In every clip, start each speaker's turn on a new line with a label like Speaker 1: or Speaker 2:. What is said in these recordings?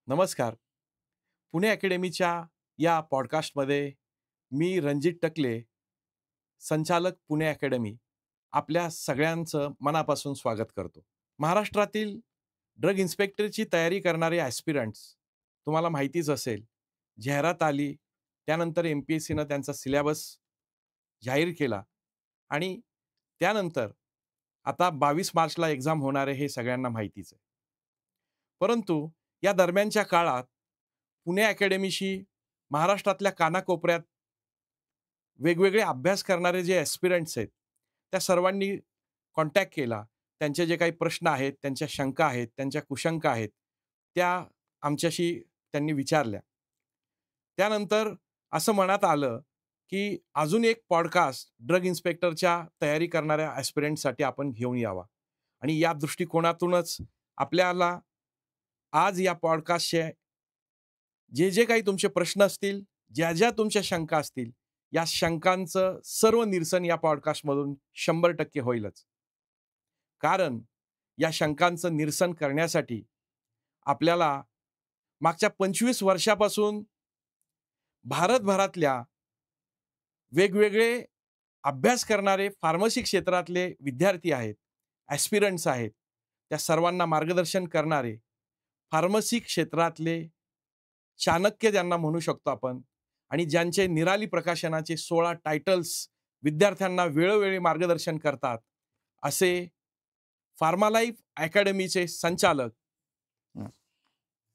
Speaker 1: नमस्कार. पुणे अकॅडमीच्या या पॉडकास्टमध्ये मी रणजित टकले, संचालक पुणे अकॅडमी, आपल्या सगळ्यांचं मनापासून स्वागत करतो. महाराष्ट्रातील ड्रग इन्स्पेक्टरची तयारी करणारे ॲस्पिरंट्स तुम्हाला माहितीच असेल. जाहिरात आली, त्यानंतर एम-पी-एस-सीनं त्यांचा सिलेबस जाहीर केला आणि त्यानंतर आता 22 मार्चला एक्झाम होणार आहे हे सगळ्यांना माहितीच आहे. परंतु या दरम्यानच्या काळात पुणे अकॅडमीशी महाराष्ट्रातल्या कानाकोपऱ्यात वेगवेगळे अभ्यास करणारे जे ॲस्पिरंट्स आहेत, त्या सर्वांनी कॉन्टॅक्ट केला. त्यांचे जे काही प्रश्न आहेत, त्यांच्या शंका आहेत, त्यांच्या कुशंका आहेत, त्या आमच्याशी त्यांनी विचारल्या. त्यानंतर असं मनात आलं, की अजून एक पॉडकास्ट ड्रग इन्स्पेक्टरच्या तयारी करणाऱ्या ॲस्पिरंट्ससाठी आपण घेऊन यावा आणि या दृष्टिकोनातूनच आपल्याला आज या पॉडकास्टचे जे काही तुमचे प्रश्न असतील, ज्या तुमच्या शंका असतील, या शंकांचं सर्व निरसन या पॉडकास्टमधून 100% होईलच. कारण या शंकांचं निरसन करण्यासाठी आपल्याला मागच्या 25 वर्षापासून भारतभरातल्या वेगवेगळे अभ्यास करणारे फार्मसी क्षेत्रातले विद्यार्थी आहेत, ॲस्पिरंट्स आहेत, त्या सर्वांना मार्गदर्शन करणारे फार्मसी क्षेत्रातले चाणक्य ज्यांना म्हणू शकतो आपण आणि ज्यांचे निराली प्रकाशनाचे 16 टायटल्स विद्यार्थ्यांना वेळोवेळी मार्गदर्शन करतात, असे फार्मालाईफ अकॅडमीचे संचालक
Speaker 2: हं.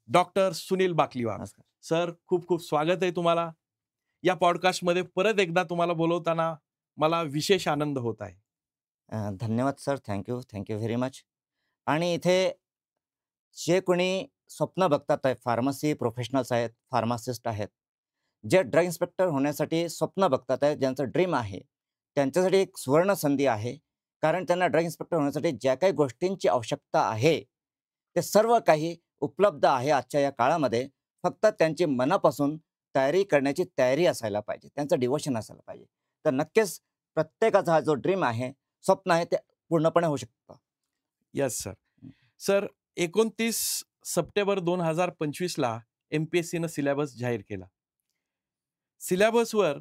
Speaker 1: डॉक्टर सुनील बाकलीवार.
Speaker 2: नमस्कार.
Speaker 1: सर, खूप खूप स्वागत आहे तुम्हाला. या पॉडकास्टमध्ये परत एकदा तुम्हाला बोलवताना मला विशेष आनंद होत आहे.
Speaker 2: धन्यवाद sir. Thank you very much. आणि इथे जे कोणी स्वप्न बघतात आहे, फार्मसी प्रोफेशनल्स आहेत, फार्मासिस्ट आहेत, जे ड्रग इन्स्पेक्टर होण्यासाठी स्वप्न बघतात आहेत, ज्यांचं ड्रीम आहे, त्यांच्यासाठी एक सुवर्ण संधी आहे. कारण त्यांना ड्रग इन्स्पेक्टर होण्यासाठी ज्या काही गोष्टींची आवश्यकता आहे, ते सर्व काही उपलब्ध आहे आजच्या या काळामध्ये. फक्त त्यांची मनापासून तयारी करण्याची तयारी असायला पाहिजे, त्यांचं डिव्होशन असायला पाहिजे. तर नक्कीच प्रत्येकाचा हा जो ड्रीम आहे, स्वप्न आहे, ते पूर्णपणे होऊ शकतं.
Speaker 1: Yes sir. सर, 29 सप्टेंबर 2025ला एम-पी-एस-सीनं सिलेबस जाहीर केला. सिलेबसवर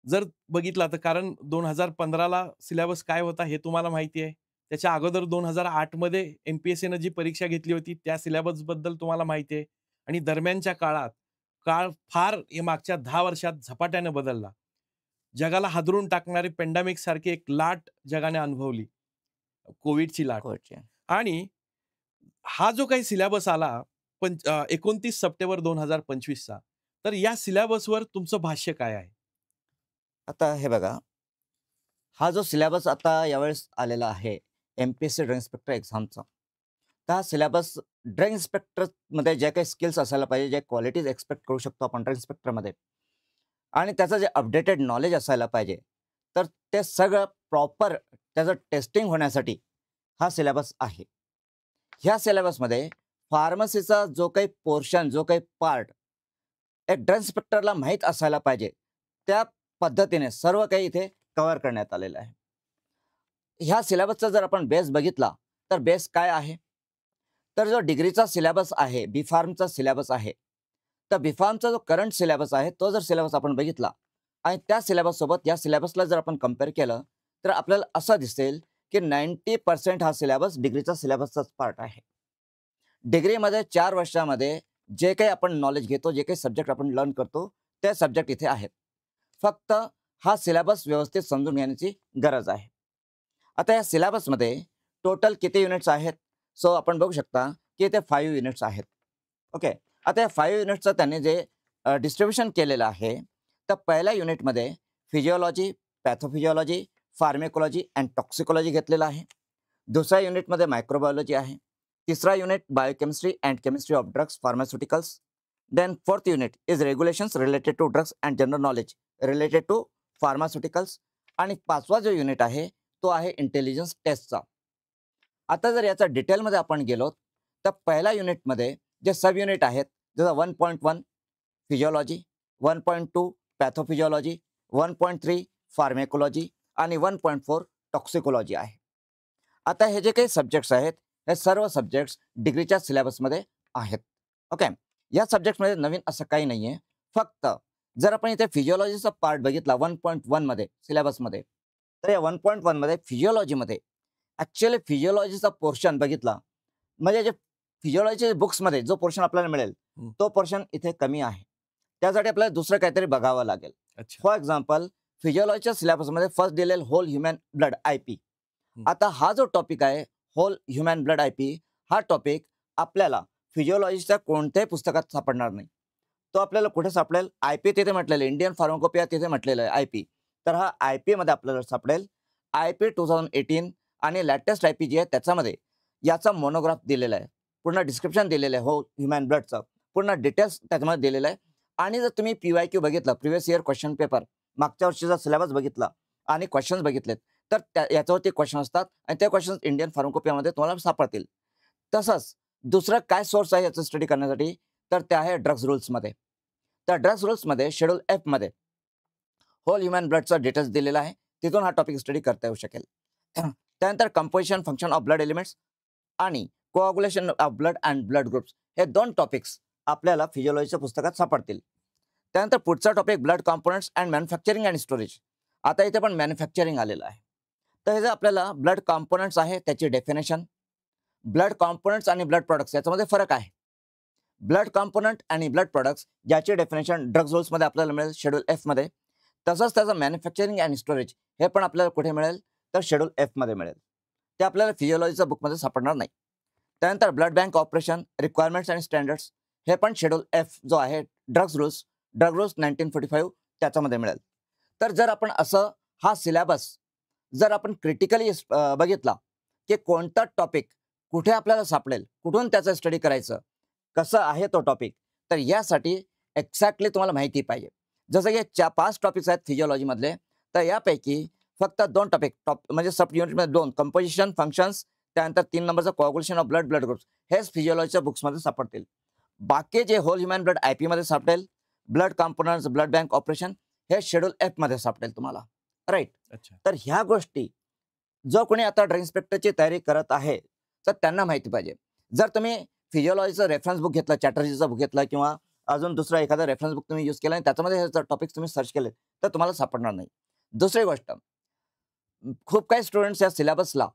Speaker 1: जर बघितला तर कारण 2015ला सिलेबस काय होता हे तुम्हाला माहिती आहे. त्याच्या अगोदर 2008 मध्ये एम-पी-एस-सीनं जी परीक्षा घेतली होती त्या सिलेबसबद्दल तुम्हाला माहिती आहे आणि दरम्यानच्या काळात काळ फार हे मागच्या 10 वर्षात झपाट्याने बदलला. जगाला हादरून टाकणारी पॅन्डेमिक सारखी एक लाट जगाने अनुभवली. कोविडची लाट.
Speaker 2: कोचचे.
Speaker 1: आणि हा जो काही सिलेबस आला 29 सप्टेंबर 2025चा, तर या सिलेबसवर तुमचं भाष्य काय आहे?
Speaker 2: आता हे बघा, हा जो सिलेबस आता यावेळेस आलेला आहे, एम-पी-एस-सी ड्रग इन्स्पेक्टर एक्झामचा. तर हा सिलेबस ड्रग इन्स्पेक्टरमध्ये ज्या काही स्किल्स असायला पाहिजे, ज्या क्वालिटीज एक्सपेक्ट करू शकतो आपण ड्रग इन्स्पेक्टरमध्ये आणि त्याचं जे अपडेटेड नॉलेज असायला पाहिजे, तर ते सगळं प्रॉपर त्याचं टेस्टिंग होण्यासाठी हा सिलेबस आहे. ह्या सिलेबसमध्ये फार्मसीचा जो काही पोर्शन, जो काही पार्ट एक ड्रग इन्स्पेक्टरला माहीत असायला पाहिजे, त्या पद्धतीने सर्व काही इथे कव्हर करण्यात आलेलं आहे. ह्या सिलेबसचा जर आपण बेस बघितला, तर बेस काय आहे? तर जो डिग्रीचा सिलेबस आहे, बी फार्मचा सिलेबस आहे, तर बी फार्मचा जो करंट सिलेबस आहे, तो जर सिलेबस आपण बघितला आणि त्या सिलेबससोबत या सिलेबसला जर आपण कंपेअर केलं, तर आपल्याला असं दिसेल की 90% हा सिलेबस डिग्रीचा सिलेबसचाच पार्ट आहे. डिग्रीमध्ये 4 वर्षामध्ये जे काही आपण नॉलेज घेतो, जे काही सब्जेक्ट आपण लर्न करतो, ते सब्जेक्ट इथे आहेत. फक्त हा सिलेबस व्यवस्थित समजून घेण्याची गरज आहे. आता या सिलेबसमध्ये टोटल किती युनिट्स आहेत? सो आपण बघू शकता की इथे 5 युनिट्स आहेत. ओके. आता या 5 युनिट्सचं त्यांनी जे डिस्ट्रिब्युशन केलेलं आहे, तर पहिल्या युनिटमध्ये physiology, pathophysiology, pharmacology and toxicology घेतलेलं आहे. दुसऱ्या युनिटमध्ये मायक्रोबायोलॉजी आहे. तिसरा unit biochemistry and chemistry of drugs pharmaceuticals. Then fourth unit is regulations related to drugs and general knowledge related to pharmaceuticals. आणि पाचवा जो युनिट आहे तो आहे इंटेलिजन्स टेस्टचा. आता जर याचा डिटेलमध्ये आपण गेलो, तर पहिल्या युनिटमध्ये जे सब युनिट आहेत, जसं 1.1 फिजिओलॉजी, 1.2 पॅथोफिजिओलॉजी, 1.3 फार्मेकोलॉजी आणि 1.4 टॉक्सिकोलॉजी आहे. आता हे जे काही सब्जेक्ट्स आहेत, हे सर्व सब्जेक्ट्स डिग्रीच्या सिलेबसमध्ये आहेत. ओके. या सब्जेक्टमध्ये नवीन असं काही नाहीये. फक्त जर आपण इथे फिजिओलॉजीचा पार्ट बघितला 1.1 मध्ये सिलेबसमध्ये, तर या 1.1 मध्ये फिजिओलॉजीमध्ये ॲक्च्युअली फिजिओलॉजीचा पोर्शन बघितला, म्हणजे जे फिजिओलॉजी बुक्समध्ये जो पोर्शन आपल्याला मिळेल,
Speaker 1: हं.
Speaker 2: तो पोर्शन इथे कमी आहे. त्यासाठी आपल्याला दुसरं काहीतरी बघावं लागेल.
Speaker 1: अच्छा.
Speaker 2: फॉर एक्झाम्पल फिजिओलॉजीच्या सिलेबसमध्ये फर्स्ट दिलेलं होल ह्युमन ब्लड आय-पी.
Speaker 1: हं.
Speaker 2: आता हा जो टॉपिक आहे होल ह्युमन ब्लड आय-पी, हा टॉपिक आपल्याला फिजिओलॉजीच्या कोणत्याही पुस्तकात सापडणार नाही. तो आपल्याला कुठे सापडेल? आय-पी तिथे म्हटलेलं आहे, इंडियन फार्माकोपिया तिथे म्हटलेलं आहे आय-पी. तर हा आय-पी मध्ये आपल्याला सापडेल. आय-पी 2018 आणि लेटेस्ट आय-पी जी आहे त्याच्यामध्ये याचा मोनोग्राफ दिलेला आहे. पूर्ण डिस्क्रिप्शन दिलेलं आहे हो ह्युमन ब्लडचं. पूर्ण डिटेल्स त्याच्यामध्ये दिलेलं आहे. आणि जर तुम्ही PYQ बघितलं, प्रिव्हियस इयर क्वेश्चन पेपर, मागच्या वर्षीचा सिलेबस बघितला आणि क्वेश्चन्स बघितलेत, तर याच्यावरती क्वेश्चन असतात आणि ते क्वेश्चन्स इंडियन फार्माकोपियामध्ये तुम्हाला सापडतील. तसंच दुसरं काय सोर्स आहे याचं स्टडी करण्यासाठी, तर ते आहे ड्रग्स रूल्समध्ये. त्या ड्रग्स रूल्समध्ये शेड्यूल Fमध्ये होल ह्युमन ब्लडचा डिटेल्स दिलेला आहे. तिथून हा टॉपिक स्टडी करता येऊ शकेल. त्यानंतर composition function of blood elements आणि coagulation of blood and blood groups, हे 2 टॉपिक्स आपल्याला फिजिओलॉजीच्या पुस्तकात सापडतील. त्यानंतर पुढचा topic blood components and manufacturing and storage. आता इथे पण मॅन्युफॅक्चरिंग आलेलं आहे. तर हे जे आपल्याला ब्लड कॉम्पोनंट्स आहे त्याची डेफिनेशन, ब्लड कॉम्पोनंट्स आणि ब्लड प्रॉडक्ट्स याच्यामध्ये फरक आहे. ब्लड कॉम्पोनंट आणि ब्लड प्रॉडक्ट्स ज्याची डेफिनेशन ड्रग्स रूल्समध्ये आपल्याला मिळेल शेड्यूल Fमध्ये. तसंच त्याचं मॅन्युफॅक्चरिंग अँड स्टोरेज हे पण आपल्याला कुठे मिळेल? तर शेड्यूल Fमध्ये मिळेल. ते आपल्याला फिजिओलॉजीच्या बुकमध्ये सापडणार नाही. त्यानंतर ब्लड बँक ऑपरेशन, रिक्वायरमेंट्स आणि स्टँडर्ड्स हे पण शेड्यूल F जो आहे ड्रग्स रूल्स 1945 त्याच्यामध्ये मिळेल. तर जर आपण असं हा सिलेबस जर आपण क्रिटिकली बघितला, की कोणता टॉपिक कुठे आपल्याला सापडेल, कुठून त्याचं स्टडी करायचं, कसं आहे तो टॉपिक, तर यासाठी एक्झॅक्टली तुम्हाला माहिती पाहिजे. जसं की 5 टॉपिक्स आहेत फिजिओलॉजीमधले, तर यापैकी फक्त 2 टॉपिक म्हणजे सब युनिटमध्ये 2 कंपोजिशन फंक्शन्स, त्यानंतर 3 नंबरचं कोआग्युलेशन ऑफ ब्लड ब्लड ग्रुप्स हेच फिजिओलॉजीच्या बुक्समध्ये सापडतील. बाकी जे होल ह्युमन ब्लड आय-पी मध्ये सापडेल, blood components, blood bank operation हे शेड्यूल Fमध्ये सापडेल तुम्हाला. राईट.
Speaker 1: अच्छा.
Speaker 2: तर ह्या गोष्टी जो कोणी आता ड्रग इन्स्पेक्टरची तयारी करत आहे, तर त्यांना माहिती पाहिजे. जर तुम्ही फिजिओलॉजीचं रेफरन्स बुक घेतलं, चॅटर्जीचा बुक घेतला किंवा अजून दुसरा एखादा रेफरन्स बुक तुम्ही यूज केला आणि त्याच्यामध्ये हे टॉपिक्स तुम्ही सर्च केले, तर तुम्हाला सापडणार नाही. दुसरी गोष्ट, खूप काही स्टुडंट्स या सिलेबसला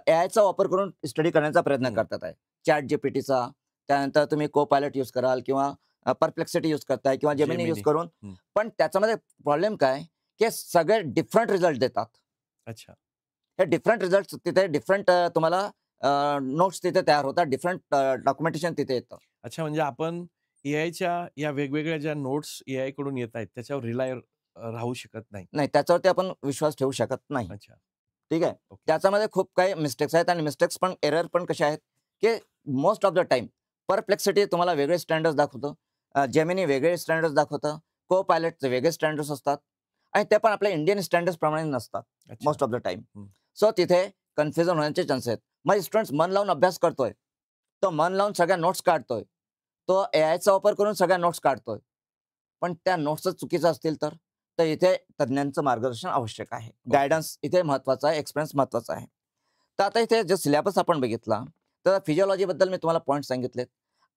Speaker 2: एआयचा वापर करून स्टडी करण्याचा प्रयत्न करतात आहे. ChatGPTचा, त्यानंतर तुम्ही Co-Pilot यूज कराल किंवा परप्लेक्सिटी यूज करताय किंवा जेमिनी यूज करून. पण त्याच्यामध्ये प्रॉब्लेम काय, की सगळे डिफरंट रिझल्ट देतात.
Speaker 1: अच्छा.
Speaker 2: हे डिफरंट रिझल्ट तिथे डिफरंट तुम्हाला नोट्स तिथे तयार होतात, डिफरंट डॉक्युमेंटेशन तिथे येतं.
Speaker 1: अच्छा, म्हणजे आपण एआयच्या या वेगवेगळ्या ज्या नोट्स एआय कडून येत आहेत त्याच्यावर रिलाय राहू शकत नाही.
Speaker 2: नाही, त्याच्यावरती आपण विश्वास ठेवू शकत नाही.
Speaker 1: अच्छा.
Speaker 2: ठीक आहे.
Speaker 1: ओके.
Speaker 2: त्याच्यामध्ये खूप काही मिस्टेक्स आहेत आणि मिस्टेक्स पण एरर पण कसे आहेत, की most of the time perplexity तुम्हाला वेगळे स्टँडर्ड्स दाखवतं, जेमिनी वेगळे स्टँडर्ड्स दाखवतं, Co-Pilotचे वेगळे स्टँडर्ड्स असतात आणि ते पण आपल्या इंडियन स्टँडर्ड्स प्रमाणे नसतात
Speaker 1: अच्छा.
Speaker 2: Most of the time.
Speaker 1: हं.
Speaker 2: सो तिथे कन्फ्युजन होण्याचे चान्सेस आहेत. मग स्टुडंट्स मन लावून अभ्यास करतोय, तो मन लावून सगळ्या नोट्स काढतोय, तो एआयचा वापर करून सगळ्या नोट्स काढतोय, पण त्या नोट्स चुकीचं असतील तर इथे तज्ञांचं मार्गदर्शन आवश्यक आहे. गायडन्स इथे महत्वाचा आहे, एक्सपिरियन्स महत्वाचा आहे. तर आता इथे जे सिलेबस आपण बघितला, तर फिजिओलॉजीबद्दल मी तुम्हाला पॉईंट सांगितलेत.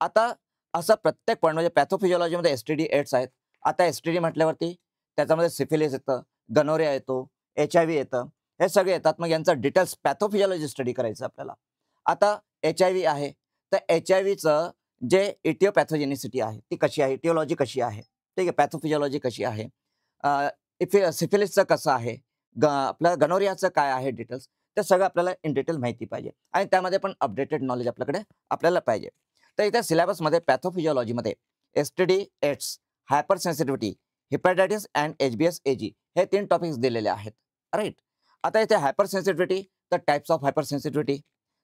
Speaker 2: आता असं प्रत्येक पॉईंट म्हणजे पॅथोफिजिओलॉजीमध्ये STD एड्स आहेत. आता STD म्हटल्यावरती त्याच्यामध्ये सिफिलिस येतं, गनोरिया येतो, HIV येतं, हे सगळे येतात. मग यांचं डिटेल्स पॅथोफिजिओलॉजी स्टडी करायचं आपल्याला. आता HIV आहे, तर HIVचं जे इटिओपॅथोजेनिसिटी आहे ती कशी आहे, इटिओलॉजी कशी आहे, ठीक आहे, पॅथोफिजिओलॉजी कशी आहे, सिफिलिसचं कसं आहे, आपलं गनोरियाचं काय आहे डिटेल्स, ते सगळं आपल्याला इन डिटेल माहिती पाहिजे आणि त्यामध्ये पण अपडेटेड नॉलेज आपल्याला पाहिजे. तर इथे सिलेबसमध्ये पॅथोफिजिओलॉजीमध्ये STD AIDS, hypersensitivity, hepatitis and HBsAg हे 3 टॉपिक्स दिलेले आहेत. राईट. आता इथे हायपर सेन्सिटिव्हिटी, तर types of hypersensitivity,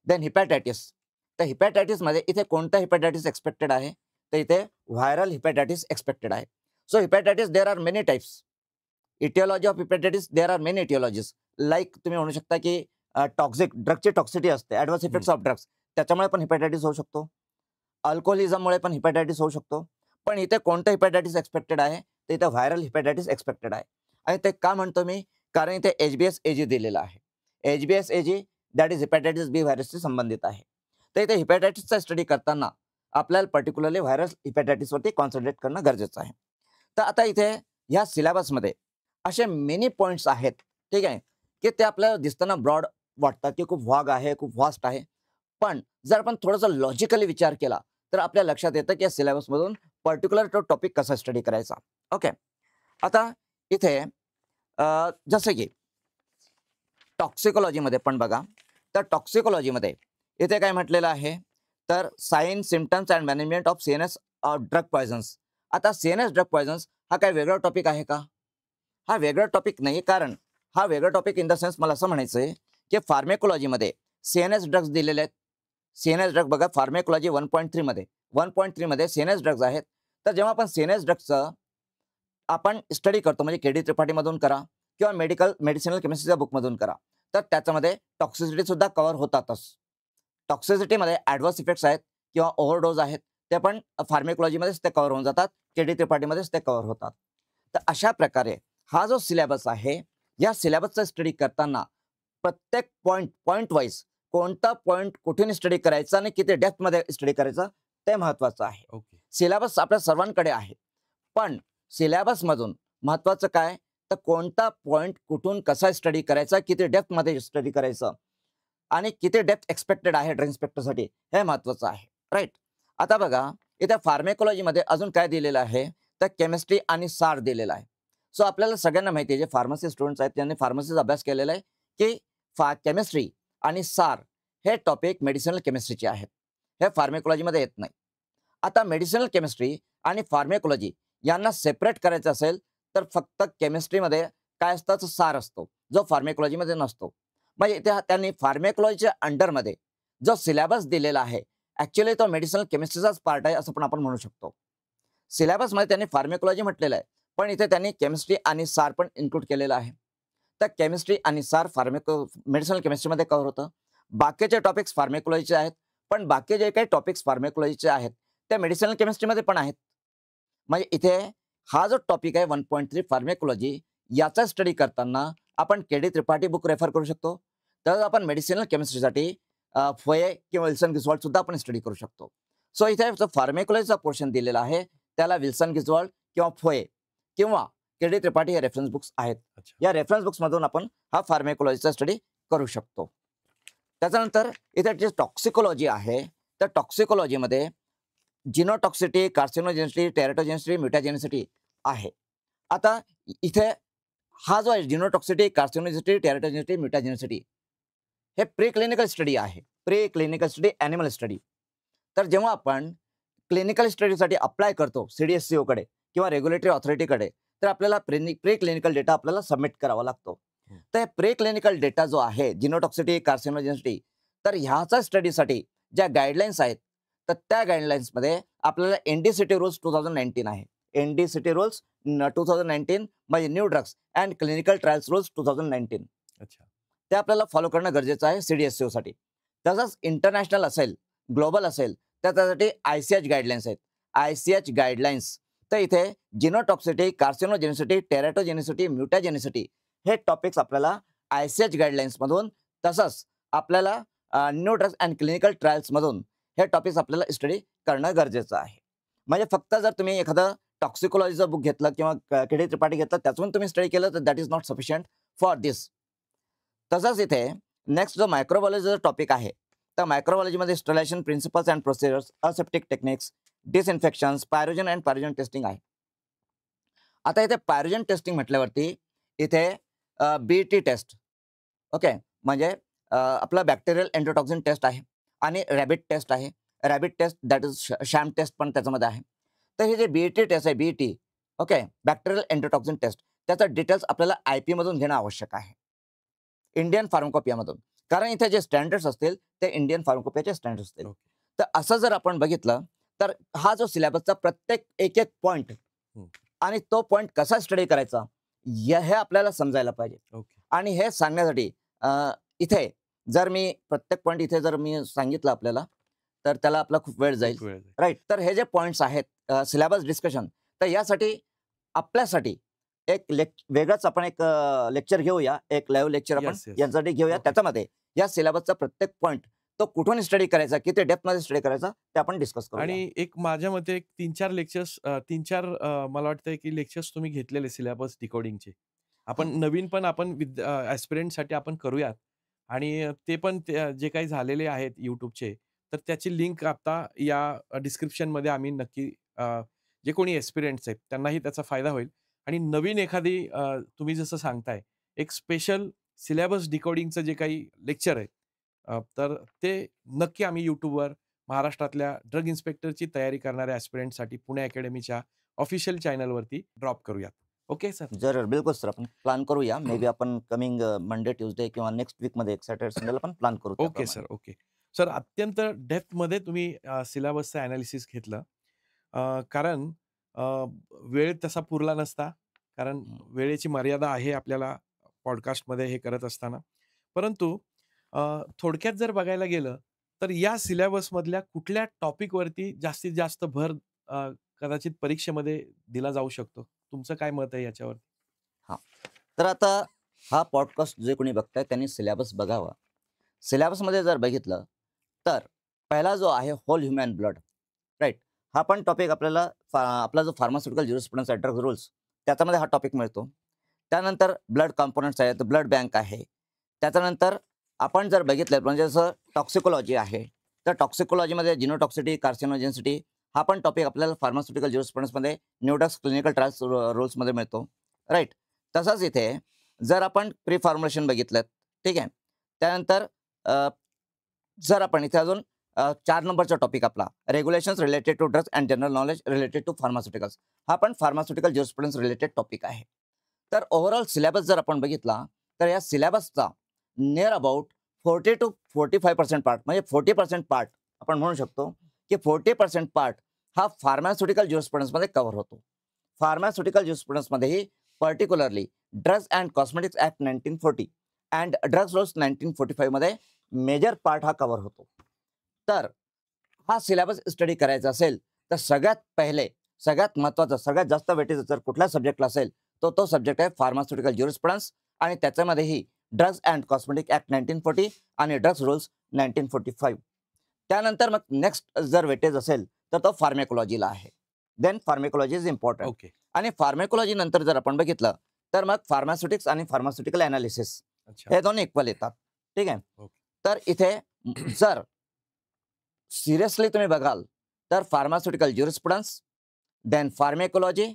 Speaker 2: then hepatitis. तर हिपॅटायटिसमध्ये इथे कोणतं हिपॅटायटिस एक्सपेक्टेड आहे, तर इथे व्हायरल हिपॅटायटिस एक्सपेक्टेड आहे. So hepatitis there are many types. Aetiology of hepatitis there are many aetiologies. Like तुम्ही म्हणू शकता की टॉक्सिक ड्रगची टॉक्सिटी असते, ॲडव्हर्स इफेक्ट्स ऑफ ड्रग्स, त्याच्यामुळे पण हिपॅटायटिस होऊ शकतो. अल्कोहोलिझममुळे पण हिपॅटायटिस होऊ शकतो. पण इथे कोणतं हिपॅटायटिस एक्सपेक्टेड आहे, तर इथे व्हायरल हिपॅटायटिस एक्सपेक्टेड आहे. आणि ते का म्हणतो मी, कारण इथे HBsAg दिलेलं आहे. HBsAg that is hepatitis B व्हायरसशी संबंधित आहे. तर इथे हिपॅटायटिसचा स्टडी करताना आपल्याला पर्टिक्युलरली व्हायरस हिपॅटायटिसवरती कॉन्सन्ट्रेट करणं गरजेचं आहे. तर आता इथे ह्या सिलेबसमध्ये असे मेनी पॉईंट्स आहेत, ठीक आहे, की ते आपल्याला दिसताना ब्रॉड वाटतात की खूप वाग आहे, खूप व्हास्ट आहे. पण जर आपण थोडासा लॉजिकली विचार केला तर आपल्या लक्षात येतं की या सिलेबसमधून पर्टिक्युलर तो टॉपिक कसा स्टडी करायचा. ओके, आता इथे जसं की टॉक्सिकोलॉजीमध्ये पण बघा, तर टॉक्सिकोलॉजीमध्ये इथे काय म्हटलेलं आहे, तर sign symptoms and management of CNS drug poisons. आता सीएनएस ड्रग पॉयझन्स हा काय वेगळा टॉपिक आहे का? हा वेगळा टॉपिक नाही, कारण हा वेगळा टॉपिक इन द सेन्स मला असं म्हणायचं आहे की फार्मेकोलॉजीमध्ये सीएनएस ड्रग्ज दिलेले आहेत. सीएनएस ड्रग बघा, फार्मेकोलॉजी 1.3 मध्ये सीएनएस ड्रग्ज आहेत. तर जेव्हा आपण सीएनएस ड्रग्जचं आपण स्टडी करतो, म्हणजे केडी त्रिपाठीमधून करा किंवा मेडिसिनल केमिस्ट्रीच्या बुकमधून करा, तर त्याच्यामध्ये टॉक्सिसिटी सुद्धा कव्हर होतातच. टॉक्सिसिटीमध्ये ॲडव्हर्स इफेक्ट्स आहेत किंवा ओव्हरडोज आहेत, ते पण फार्मेकोलॉजीमध्येच ते कव्हर होऊन जातात, केडी त्रिपाठीमध्येच ते कव्हर होतात. तर अशा प्रकारे हा जो सिलेबस आहे, या सिलेबसचा स्टडी करताना प्रत्येक पॉईंट वाईज कोणता पॉईंट कुठून स्टडी करायचा आणि किती डेप्थमध्ये स्टडी करायचा ते महत्त्वाचं आहे.
Speaker 1: ओके.
Speaker 2: सिलेबस आपल्या सर्वांकडे आहे, पण सिलेबसमधून महत्त्वाचं काय, तर कोणता पॉईंट कुठून कसा स्टडी करायचा, किती डेप्थमध्ये स्टडी करायचं आणि किती डेप्थ एक्सपेक्टेड आहे ड्रग इन्स्पेक्टरसाठी, हे महत्त्वाचं आहे. राईट. आता बघा, इथे फार्मेकोलॉजीमध्ये अजून काय दिलेलं आहे, तर केमिस्ट्री आणि सार दिलेलं आहे. सो आपल्याला सगळ्यांना माहिती आहे, जे फार्मसी स्टुडंट्स आहेत त्यांनी फार्मसीचा अभ्यास केलेला आहे, की केमिस्ट्री आणि सार हे टॉपिक मेडिसिनल केमिस्ट्रीचे आहेत, हे फार्मेकोलॉजीमध्ये येत नाही. आता मेडिसिनल केमिस्ट्री आणि फार्मेकोलॉजी यांना सेपरेट करायचं असेल तर फक्त केमिस्ट्रीमध्ये काय असतं, तर सार असतो, जो फार्मेकोलॉजीमध्ये नसतो. म्हणजे इथे त्यांनी फार्मेकोलॉजीच्या अंडरमध्ये जो सिलेबस दिलेला आहे, ॲक्च्युली तो मेडिसिनल केमिस्ट्रीचाच पार्ट आहे असं पण आपण म्हणू शकतो. सिलेबसमध्ये त्यांनी फार्मेकोलॉजी म्हटलेलं आहे, पण इथे त्यांनी केमिस्ट्री आणि सार पण इन्क्लूड केलेलं आहे. तर केमिस्ट्री आणि सार मेडिसिनल केमिस्ट्रीमध्ये कव्हर होतं. बाकीचे टॉपिक्स फार्मेकोलॉजीचे आहेत, पण बाकी जे काही टॉपिक्स फार्मेकोलॉजीचे आहेत ते मेडिसिनल केमिस्ट्रीमध्ये पण आहेत. म्हणजे इथे हा जो टॉपिक आहे 1.3 फार्मेकोलॉजी, याचा स्टडी करताना आपण केडी त्रिपाठी बुक रेफर करू शकतो. तर आपण मेडिसिनल केमिस्ट्रीसाठी फोये किंवा विल्सन गिसवाल्ड सुद्धा आपण स्टडी करू शकतो. सो इथे जो फार्मेकोलॉजीचा पोर्शन दिलेला आहे त्याला विल्सन गिसवाल्ड किंवा फोये किंवा केडी त्रिपाठी हे रेफरन्स बुक्स आहेत. या रेफरन्स बुक्समधून आपण हा फार्मेकोलॉजीचा स्टडी करू शकतो. त्याच्यानंतर इथे जे टॉक्सिकोलॉजी आहे, तर टॉक्सिकोलॉजीमध्ये जिनोटॉक्सिटी, कार्सिनोजेनिसिटी, टेरेटोजेनिसिटी, म्युटाजेनिसिटी आहे. आता इथे हा जो आहे जिनोटॉक्सिटी, कार्सिनोजेनिसिटी, टेरेटोजेनिसिटी, म्युटाजेनिसिटी, हे प्री क्लिनिकल स्टडी आहे. Pre clinical study, animal study. तर जेव्हा आपण क्लिनिकल स्टडीसाठी अप्लाय करतो CDSCOकडे किंवा रेग्युलेटरी ऑथॉरिटीकडे, तर आपल्याला प्री क्लिनिकल डेटा आपल्याला सबमिट करावा लागतो. तर प्री क्लिनिकल डेटा जो आहे जिनोटॉक्सिटी, कार्सिनोजेनिसिटी, तर ह्याचा स्टडीसाठी ज्या गाईडलाईन्स आहेत, तर त्या गाईडलाईन्समध्ये आपल्याला NDCT रूल्स 2019 आहे. NDCT रूल्स 2019 म्हणजे new drugs and clinical trials rules 2019.
Speaker 1: अच्छा.
Speaker 2: ते आपल्याला फॉलो करणं गरजेचं आहे CDSCOसाठी. तसंच इंटरनॅशनल असेल, ग्लोबल असेल, तर त्यासाठी ICH गाईडलाईन्स आहेत. ICH guidelines. तर इथे जिनोटॉक्सिटी, कार्सिनोजेनिसिटी, टेरेटोजेनिसिटी, म्युटाजेनिसिटी हे टॉपिक्स आपल्याला ICH गाईडलाईन्समधून, तसंच आपल्याला न्यू ड्रग्स अँड क्लिनिकल ट्रायल्समधून हे टॉपिक्स आपल्याला स्टडी करणं गरजेचं आहे. म्हणजे फक्त जर तुम्ही एखादं टॉक्सिकोलॉजीचं बुक घेतलं किंवा केडी त्रिपाठी घेतलं, त्यातून तुम्ही स्टडी केलं, तर that is not sufficient for this. तसंच इथे नेक्स्ट जो मायक्रोबायोलॉजीचा टॉपिक आहे, तर मायक्रोबायोलॉजीमध्ये sterilisation principles and procedures, aseptic techniques, disinfections, pyrogen and pyrogen testing आहे. आता इथे पायरोजन टेस्टिंग म्हटल्यावरती इथे BT टेस्ट, ओके, म्हणजे आपलं बॅक्टेरियल एंडोटॉक्सिन टेस्ट आहे आणि रॅबिट टेस्ट आहे. Rabbit test that is sham test पण त्याच्यामध्ये आहे. तर हे जे BT टेस्ट आहे, BT, okay, bacterial endotoxin test, त्याचं डिटेल्स आपल्याला IP मधून घेणं आवश्यक आहे, इंडियन फार्माकोपियामधून, कारण इथे जे स्टँडर्ड्स असतील ते इंडियन फार्माकोपियाचे स्टँडर्ड्स असतील. तर असं जर आपण बघितलं तर हा जो सिलेबसचा प्रत्येक एक पॉईंट आणि तो पॉईंट कसा स्टडी करायचा हे आपल्याला समजायला पाहिजे. आणि हे सांगण्यासाठी इथे जर मी प्रत्येक पॉईंट इथे जर मी सांगितलं आपल्याला, तर त्याला आपला खूप वेळ जाईल. राईट. तर हे जे पॉईंट्स आहेत सिलेबस डिस्कशन, तर यासाठी आपल्यासाठी एक वेगळंच आपण एक लेक्चर घेऊया, एक लाईव्ह लेक्चर आपण यासाठी घेऊया. त्याच्यामध्ये या सिलेबसचा प्रत्येक पॉईंट तो कुठून स्टडी करायचा, किती डेप्थमध्ये स्टडी करायचा ते आपण डिस्कस करूया.
Speaker 1: आणि एक माझ्या मते एक 3-4 लेक्चर्स 3-4 मला वाटतंय की लेक्चर्स तुम्ही घेतलेले सिलेबस डिकोडिंगचे. आपण
Speaker 2: हां.
Speaker 1: नवीन पण आपण ॲस्पिरंटसाठी आपण करूयात आणि ते पण जे काही झालेले आहेत YouTubeचे, तर त्याची लिंक आता या डिस्क्रिप्शनमध्ये आम्ही नक्की जे कोणी ॲस्पिरंट्स आहेत त्यांनाही त्याचा फायदा होईल आणि नवीन एखादी तुम्ही जसं सांगताय, एक स्पेशल सिलेबस डिकोडिंगचं जे काही लेक्चर आहे तर ते नक्की आम्ही YouTubeवर महाराष्ट्रातल्या ड्रग इन्स्पेक्टरची तयारी करणाऱ्या ॲस्पिरंटसाठी पुणे अकॅडमीच्या ऑफिशियल चॅनलवरती ड्रॉप करूयात. Okay sir?
Speaker 2: जरूर, बिलकुल सर. आपण प्लॅन करूया. मे बी आपण कमिंग मंडे, ट्यूसडे किंवा नेक्स्ट वीकमध्ये एक सॅटर्डे, संडेला पण प्लॅन करू
Speaker 1: ओके
Speaker 2: त्याप्रमाणे.
Speaker 1: Sir, okay. सर अत्यंत डेप्थमध्ये तुम्ही सिलेबसचं ॲनालिसिस घेतलं. कारण अ, वेळ तसा पुरला नसता. कारण
Speaker 2: हं.
Speaker 1: वेळेची मर्यादा आहे आपल्याला पॉडकास्टमध्ये हे करत असताना. परंतु थोडक्यात जर बघायला गेलं, तर या सिलेबसमधल्या कुठल्या टॉपिकवरती जास्तीत जास्त भर कदाचित परीक्षेमध्ये दिला जाऊ शकतो? तुमचं काय मत आहे याच्यावर?
Speaker 2: हां. तर आता हा पॉडकास्ट जे कोणी बघताय त्यांनी सिलेबस बघावा. सिलेबसमध्ये जर बघितलं, तर पहिला जो आहे होल ह्युमन ब्लड, राइट? हा पण टॉपिक आपल्याला आपला जो फार्मास्युटिकल ज्युरिस्प्रुडन्स आहे, ड्रग रूल्स, त्याच्यामध्ये हा टॉपिक मिळतो. त्यानंतर ब्लड कंपोनंट्स आहेत, ब्लड बँक आहे. त्याच्यानंतर आपण जर बघितलं म्हणजे जसं टॉक्सिकोलॉजी आहे, तर टॉक्सिकोलॉजीमध्ये जिनोटॉक्सिटी, कार्सिनोजेनिसिटी हा पण टॉपिक आपल्याला फार्मास्युटिकल ज्युरिस्प्रुडन्समध्ये न्यू ड्रग्स क्लिनिकल ट्रायल्स रूल्समध्ये मिळतो, राइट? तसंच इथे जर आपण प्री फॉर्म्युलेशन बघितलं, ठीक आहे. त्यानंतर जर आपण इथे अजून 4 नंबरचा टॉपिक आपला regulations related to drugs and general knowledge related to pharmaceuticals, हा पण फार्मास्युटिकल ज्युरिस्प्रुडन्स रिलेटेड टॉपिक आहे. तर ओव्हरऑल सिलेबस जर आपण बघितला, तर या सिलेबसचा नियर अबाउट 40 to 45% पार्ट, म्हणजे 40% पार्ट आपण म्हणू शकतो, की 40% पार्ट हा फार्मास्युटिकल ज्युरिस्प्रुडन्समध्ये कव्हर होतो. फार्मास्युटिकल ज्युरिस्प्रुडन्समध्येही particularly drugs and cosmetics act 1940 and drugs rules 1945 मध्ये मेजर पार्ट हा कव्हर होतो. तर हा सिलेबस स्टडी करायचा असेल, तर सगळ्यात पहिले, सगळ्यात महत्त्वाचं, सगळ्यात जास्त वेटेज जर कुठल्या सब्जेक्टला असेल, तर तो सब्जेक्ट आहे फार्मास्युटिकल ज्युरिस्प्रुडन्स आणि त्याच्यामध्येही ड्रग्स अँड कॉस्मेटिक ॲक्ट 1940 आणि ड्रग्स रूल्स 1945. त्यानंतर मग नेक्स्ट जर वेटेज असेल, तर तो फार्मेकोलॉजीला आहे. Then pharmacology is important.
Speaker 1: Okay.
Speaker 2: आणि फार्मेकोलॉजी नंतर जर आपण बघितलं, तर मग फार्मास्युटिक्स आणि फार्मास्युटिकल ॲनालिसिस
Speaker 1: अच्छा.
Speaker 2: हे दोन्ही इक्वल येतात. ठीक आहे.
Speaker 1: ओके.
Speaker 2: तर इथे जर सिरियसली तुम्ही बघाल, तर pharmaceutical jurisprudence, then pharmacology,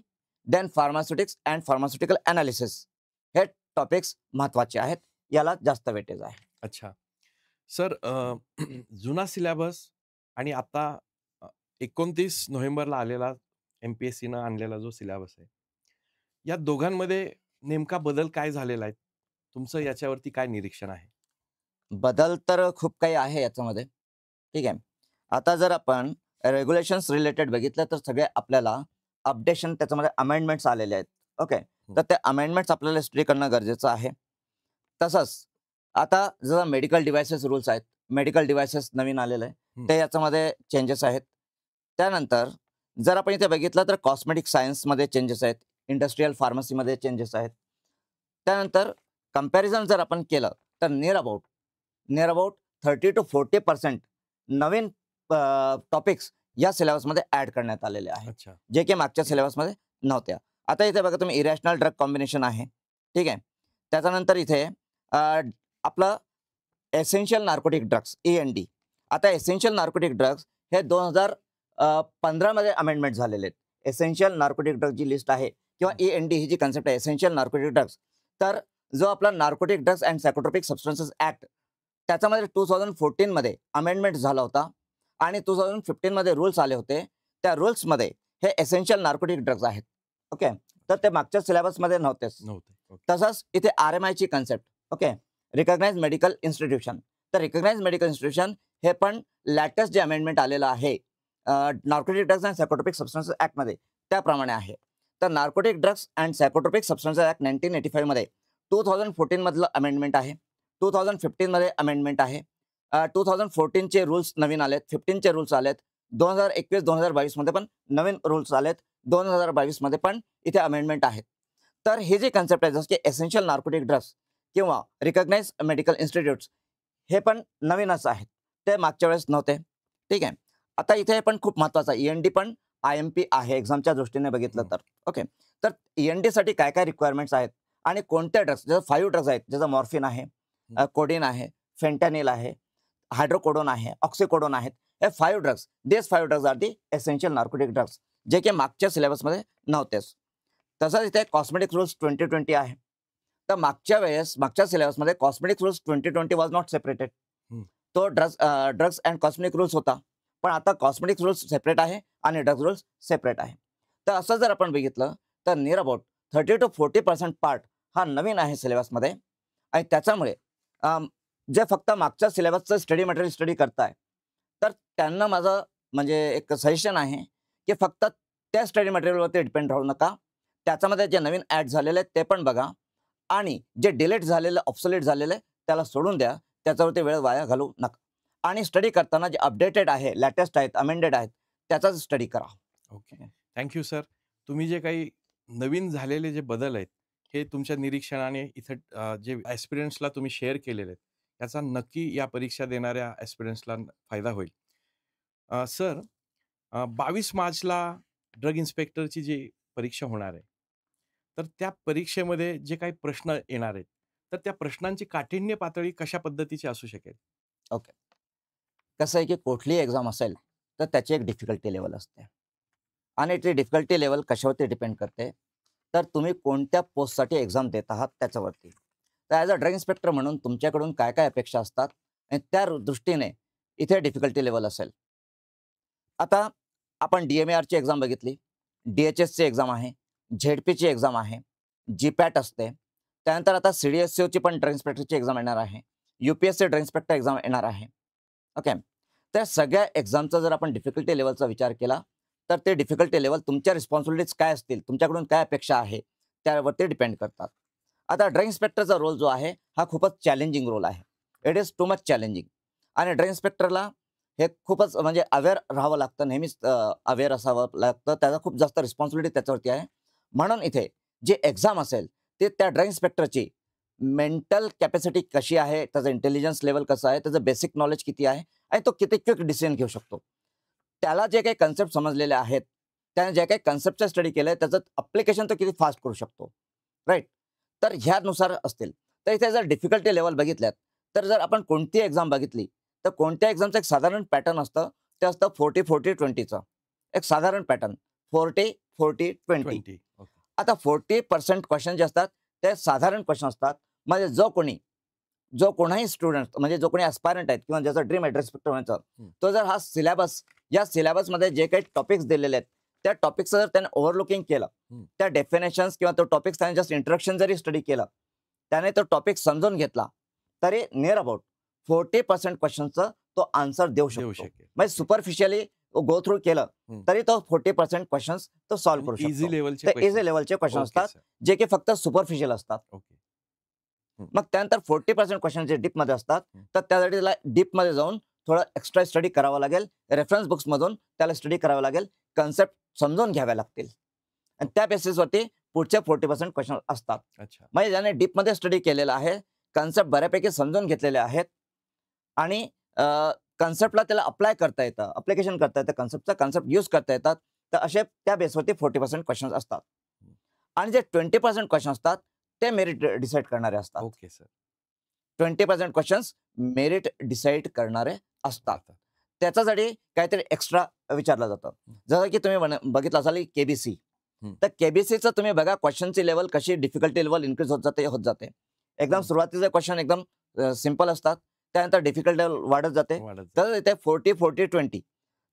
Speaker 2: then pharmaceutics and pharmaceutical analysis हे टॉपिक्स महत्त्वाचे आहेत. याला जास्त वेटेज आहे.
Speaker 1: अच्छा. सर जुना सिलेबस आणि आता 29 नोव्हेंबरला आलेला एम-पी-एस-सीनं आणलेला जो सिलेबस आहे, या दोघांमध्ये नेमका बदल काय झालेला आहे? तुमचं याच्यावरती काय निरीक्षण आहे?
Speaker 2: बदल तर खूप काही आहे याच्यामध्ये. ठीक आहे. आता जर आपण रेग्युलेशन्स रिलेटेड बघितलं, तर सगळे आपल्याला अपडेशन त्याच्यामध्ये अमेंडमेंट्स आलेले आहेत. ओके. तर ते अमेंडमेंट्स आपल्याला स्टडी करणं गरजेचं आहे. तसंच आता जसं मेडिकल डिव्हाइसेस रूल्स आहेत, मेडिकल डिव्हाइसेस नवीन आलेलं आहे, ते याच्यामध्ये चेंजेस आहेत. त्यानंतर जर आपण इथे बघितलं, तर कॉस्मेटिक सायन्समध्ये चेंजेस आहेत, इंडस्ट्रियल फार्मसीमध्ये चेंजेस आहेत. त्यानंतर कंपॅरिझन जर आपण केलं, तर near about 30 to 40% Naveen topics या सिलेबसमध्ये ॲड करण्यात आलेले आहेत,
Speaker 1: अच्छा.
Speaker 2: जे की मागच्या सिलेबसमध्ये नव्हत्या. आता इथे बघा तुम्ही इरॅशनल ड्रग कॉम्बिनेशन आहे. ठीक आहे. त्याच्यानंतर इथे आपलं एसेन्शियल नार्कोटिक ड्रग्स END. आता एसेन्शियल नार्कोटिक ड्रग्स हे 2015 मध्ये अमेंडमेंट झालेले आहेत. एसेन्शियल नार्कोटिक ड्रग जी लिस्ट आहे किंवा END ही जी कन्सेप्ट आहे एसेन्शियल नार्कोटिक ड्रग्स, तर जो आपला narcotic drugs and psychotropic substances act त्याच्यामध्ये 2014 मध्ये अमेंडमेंट झाला होता आणि 2015 मध्ये रूल्स आले होते. त्या रूल्समध्ये हे एसेन्शियल नार्कोटिक ड्रग्स आहेत. ओके. तर ते मागच्या सिलेबसमध्ये नव्हतेच.
Speaker 1: नव्हते.
Speaker 2: तसंच इथे RMIची concept, okay, recognised medical institution. तर रिकॉग्नाइज्ड मेडिकल इन्स्टिट्यूशन हे पण लॅटेस्ट जे अमेंडमेंट आलेलं आहे narcotic drugs and psychotropic substances ॲक्टमध्ये त्याप्रमाणे आहे. तर narcotic drugs and psychotropic substances act 1985 मध्ये 2014 मधलं अमेंडमेंट आहे. 2015 मध्ये अमेंडमेंट आहे. 2014चे रूल्स नवीन आलेत, 15चे रूल्स आलेत, 2021-2022 मध्ये पण नवीन रूल्स आलेत, 2022 मध्ये पण इथे अमेंडमेंट आहेत. तर हे जे कन्सेप्ट आहे जसं की एसेन्शियल नार्कोटिक ड्रग्स किंवा रिकॉग्नाइज्ड मेडिकल इन्स्टिट्यूट्स हे पण नवीनच आहेत. ते मागच्या वेळेस नव्हते. ठीक आहे. आता इथे पण खूप महत्त्वाचं END पण IMP आहे एक्झामच्या दृष्टीने बघितलं तर. ओके. तर ENDसाठी काय काय रिक्वायरमेंट्स आहेत आणि कोणत्या ड्रग्स, जसं 5 ड्रग्स आहेत, जसं मॉर्फिन आहे, कोडीन आहे, फेंटॅनिल आहे, हायड्रोकोडोन आहे, ऑक्सिकोडोन आहेत. हे 5 drugs, this 5 drugs are the essential narcotic drugs, जे की मागच्या सिलेबसमध्ये नव्हतेच. तसंच इथे कॉस्मेटिक रूल्स 2020 आहे. तर मागच्या सिलेबसमध्ये cosmetic rules 2020 was not separated. तो ड्रग्स अँड कॉस्मेटिक रूल्स होता, पण आता कॉस्मेटिक रूल्स सेपरेट आहे आणि ड्रग्स रूल्स सेपरेट आहे. तर असं जर आपण बघितलं तर नियर अबाउट 30 to 40% पार्ट हा नवीन आहे सिलेबसमध्ये. आणि त्याच्यामुळे जे फक्त मागच्या सिलेबसचं स्टडी मटेरियल स्टडी करताय, तर त्यांना माझं म्हणजे एक सजेशन आहे की फक्त त्या स्टडी मटेरियलवरती डिपेंड राहू नका. त्याच्यामध्ये जे नवीन ॲड झालेले आहेत ते पण बघा आणि जे डिलीट झालेलं, ऑब्सोलेट झालेलं आहे त्याला सोडून द्या. त्याच्यावरती वेळ वाया घालवू नका. आणि स्टडी करताना जे अपडेटेड आहे, लेटेस्ट आहेत, अमेंडेड आहेत, त्याचाच स्टडी करा.
Speaker 1: ओके. Thank you sir. तुम्ही जे काही नवीन झालेले जे बदल आहेत, हे तुमच्या निरीक्षणाने इथं जे ॲस्पिरंट्सला तुम्ही शेअर केलेले आहेत, त्याचा नक्की या परीक्षा देणाऱ्या ॲस्पिरंट्सला फायदा होईल. सर, 22 मार्चला ड्रग इन्स्पेक्टरची जी परीक्षा होणार आहे, तर त्या परीक्षेमध्ये जे काही प्रश्न येणार आहेत, तर त्या प्रश्नांची काठिण्य पातळी कशा पद्धतीची असू शकेल?
Speaker 2: ओके. कसं आहे की कुठलीही एक्झाम असेल तर त्याची एक डिफिकल्टी लेवल असते आणि ती डिफिकल्टी लेवल कशावरती डिपेंड करते, तर तुम्ही कोणत्या पोस्टसाठी एक्झाम देत आहात त्याच्यावरती. तर ॲज अ ड्रग इन्स्पेक्टर म्हणून तुमच्याकडून काय काय अपेक्षा असतात आणि त्या दृष्टीने इथे डिफिकल्टी लेवल असेल. आता आपण DMARची एक्झाम बघितली, DHSची एक्झाम आहे, ZPची एक्झाम आहे, GPAT असते. त्यानंतर आता CDSCOची पण ड्रग इन्स्पेक्टरची एक्झाम येणार आहे, UPSC ड्रग इन्स्पेक्टर एक्झाम येणार आहे. ओके. त्या सगळ्या एक्झामचा जर आपण डिफिकल्टी लेवलचा विचार केला तर ते डिफिकल्टी लेवल तुमच्या रिस्पॉन्सिबिलिटीज काय असतील, तुमच्याकडून काय अपेक्षा आहे त्यावरती डिपेंड करतात. आता ड्रग इन्स्पेक्टरचा रोल जो आहे हा खूपच चॅलेंजिंग रोल आहे. It is too much challenging. आणि ड्रग इन्स्पेक्टरला हे खूपच म्हणजे अवेअर राहावं लागतं, नेहमीच अवेअर असावं लागतं. त्याचा खूप जास्त रिस्पॉन्सिबिलिटी त्याच्यावरती आहे. म्हणून इथे जे एक्झाम असेल ते त्या ड्रग इन्स्पेक्टरची मेंटल कॅपॅसिटी कशी आहे, त्याचं इंटेलिजन्स लेवल कसं आहे, त्याचं बेसिक नॉलेज किती आहे आणि तो किती क्विक डिसिजन घेऊ शकतो. त्याला जे काही कन्सेप्ट समजलेले आहेत, त्याने जे काही कन्सेप्टचं स्टडी केलं आहे त्याचं अप्लिकेशन तो किती फास्ट करू शकतो, राईट. तर ह्यानुसार असतील. तर इथे जर डिफिकल्टी लेवल बघितल्यात, तर जर आपण कोणती एक्झाम बघितली तर कोणत्या एक्झामचं एक साधारण पॅटर्न असतं, ते असतं 40-40-20चं एक साधारण पॅटर्न. 40-40-20.
Speaker 1: 20. ओके.
Speaker 2: आता 40% क्वेश्चन जे असतात ते साधारण क्वेश्चन असतात. म्हणजे जो कोणाही स्टुडंट म्हणजे जो कोणी ॲस्पायरंट आहेत किंवा ज्याचा ड्रीम आहे ड्रग इन्स्पेक्टर व्हायचा, तो जर हा या सिलेबसमध्ये जे काही टॉपिक्स दिलेले आहेत त्या टॉपिक्सचं जर त्याने ओव्हरलुकिंग केलं, त्या डेफिनेशन्स किंवा तो टॉपिक्स त्याने जस्ट इंट्रोडक्शन जरी स्टडी केलं, त्याने तो टॉपिक समजून घेतला, तरी नियर अबाउट 40% क्वेश्चनचं तो आन्सर देऊ शकतो.
Speaker 1: शकेल.
Speaker 2: म्हणजे सुपरफिशियली गो थ्रू केलं तरी तो 40% क्वेश्चन्स तो सॉल्व्ह करू
Speaker 1: इझी
Speaker 2: शकतो.
Speaker 1: लेवलचे
Speaker 2: ते इझी लेवलचे क्वेश्चन असतात जे की फक्त सुपरफिशियल असतात.
Speaker 1: ओके.
Speaker 2: मग त्यानंतर 40% क्वेश्चन जे डीपमध्ये असतात, तर त्यासाठी त्याला डीपमध्ये जाऊन थोडं एक्स्ट्रा स्टडी करावं लागेल. रेफरन्स बुक्समधून त्याला स्टडी करावं लागेल, कन्सेप्ट समजून घ्यावे लागतील आणि त्या बेसिसवरती पुढचे 40% क्वेश्चन असतात.
Speaker 1: अच्छा.
Speaker 2: म्हणजे ज्याने डीपमध्ये स्टडी केलेला आहे, कन्सेप्ट बऱ्यापैकी समजून घेतलेले आहेत आणि कन्सेप्टला त्याला अप्लाय करता येतं, अप्लिकेशन करता येतं, कन्सेप्ट यूज करता येतात. तर असे त्या बेसवरती 40% क्वेश्चन असतात. आणि जे 20% क्वेश्चन असतात ते मेरिट डिसाईड करणारे असतात.
Speaker 1: Okay sir.
Speaker 2: 20% questions merit decide करणारे असतात. त्याच्यासाठी काहीतरी एक्स्ट्रा विचारलं जातं. जसं की तुम्ही बघितलं असाल KBC. तर KBCचं तुम्ही बघा क्वेश्चनची लेवल कशी डिफिकल्टी लेवल इन्क्रीज होत जाते. एकदम सुरुवातीचे क्वेश्चन एकदम सिंपल असतात, त्यानंतर डिफिकल्ट लेवल वाढत जाते. तर इथे 40-40-20.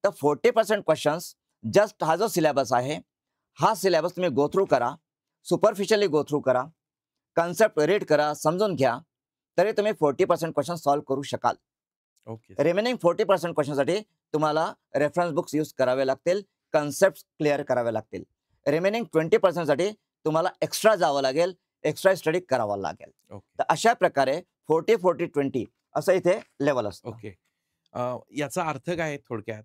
Speaker 2: तर 40% क्वेश्चन्स जस्ट हा जो सिलेबस आहे, हा सिलेबस तुम्ही गो थ्रू करा, सुपरफिशियली गो थ्रू करा, कन्सेप्ट रीड करा, समजून घ्या, तरी तुम्ही 40% क्वेश्चन सॉल्व्ह करू शकाल.
Speaker 1: ओके.
Speaker 2: रिमेनिंग 40% क्वेश्चनसाठी तुम्हाला रेफरन्स बुक्स यूज करावे लागतील, कन्सेप्ट क्लिअर करावे लागतील. रिमेनिंग 20% साठी तुम्हाला एक्स्ट्रा जावं लागेल, एक्स्ट्रा स्टडी करावा लागेल. तर अशा प्रकारे 40-40-20 असं इथे लेवल असतं.
Speaker 1: ओके. याचा अर्थ काय आहे थोडक्यात,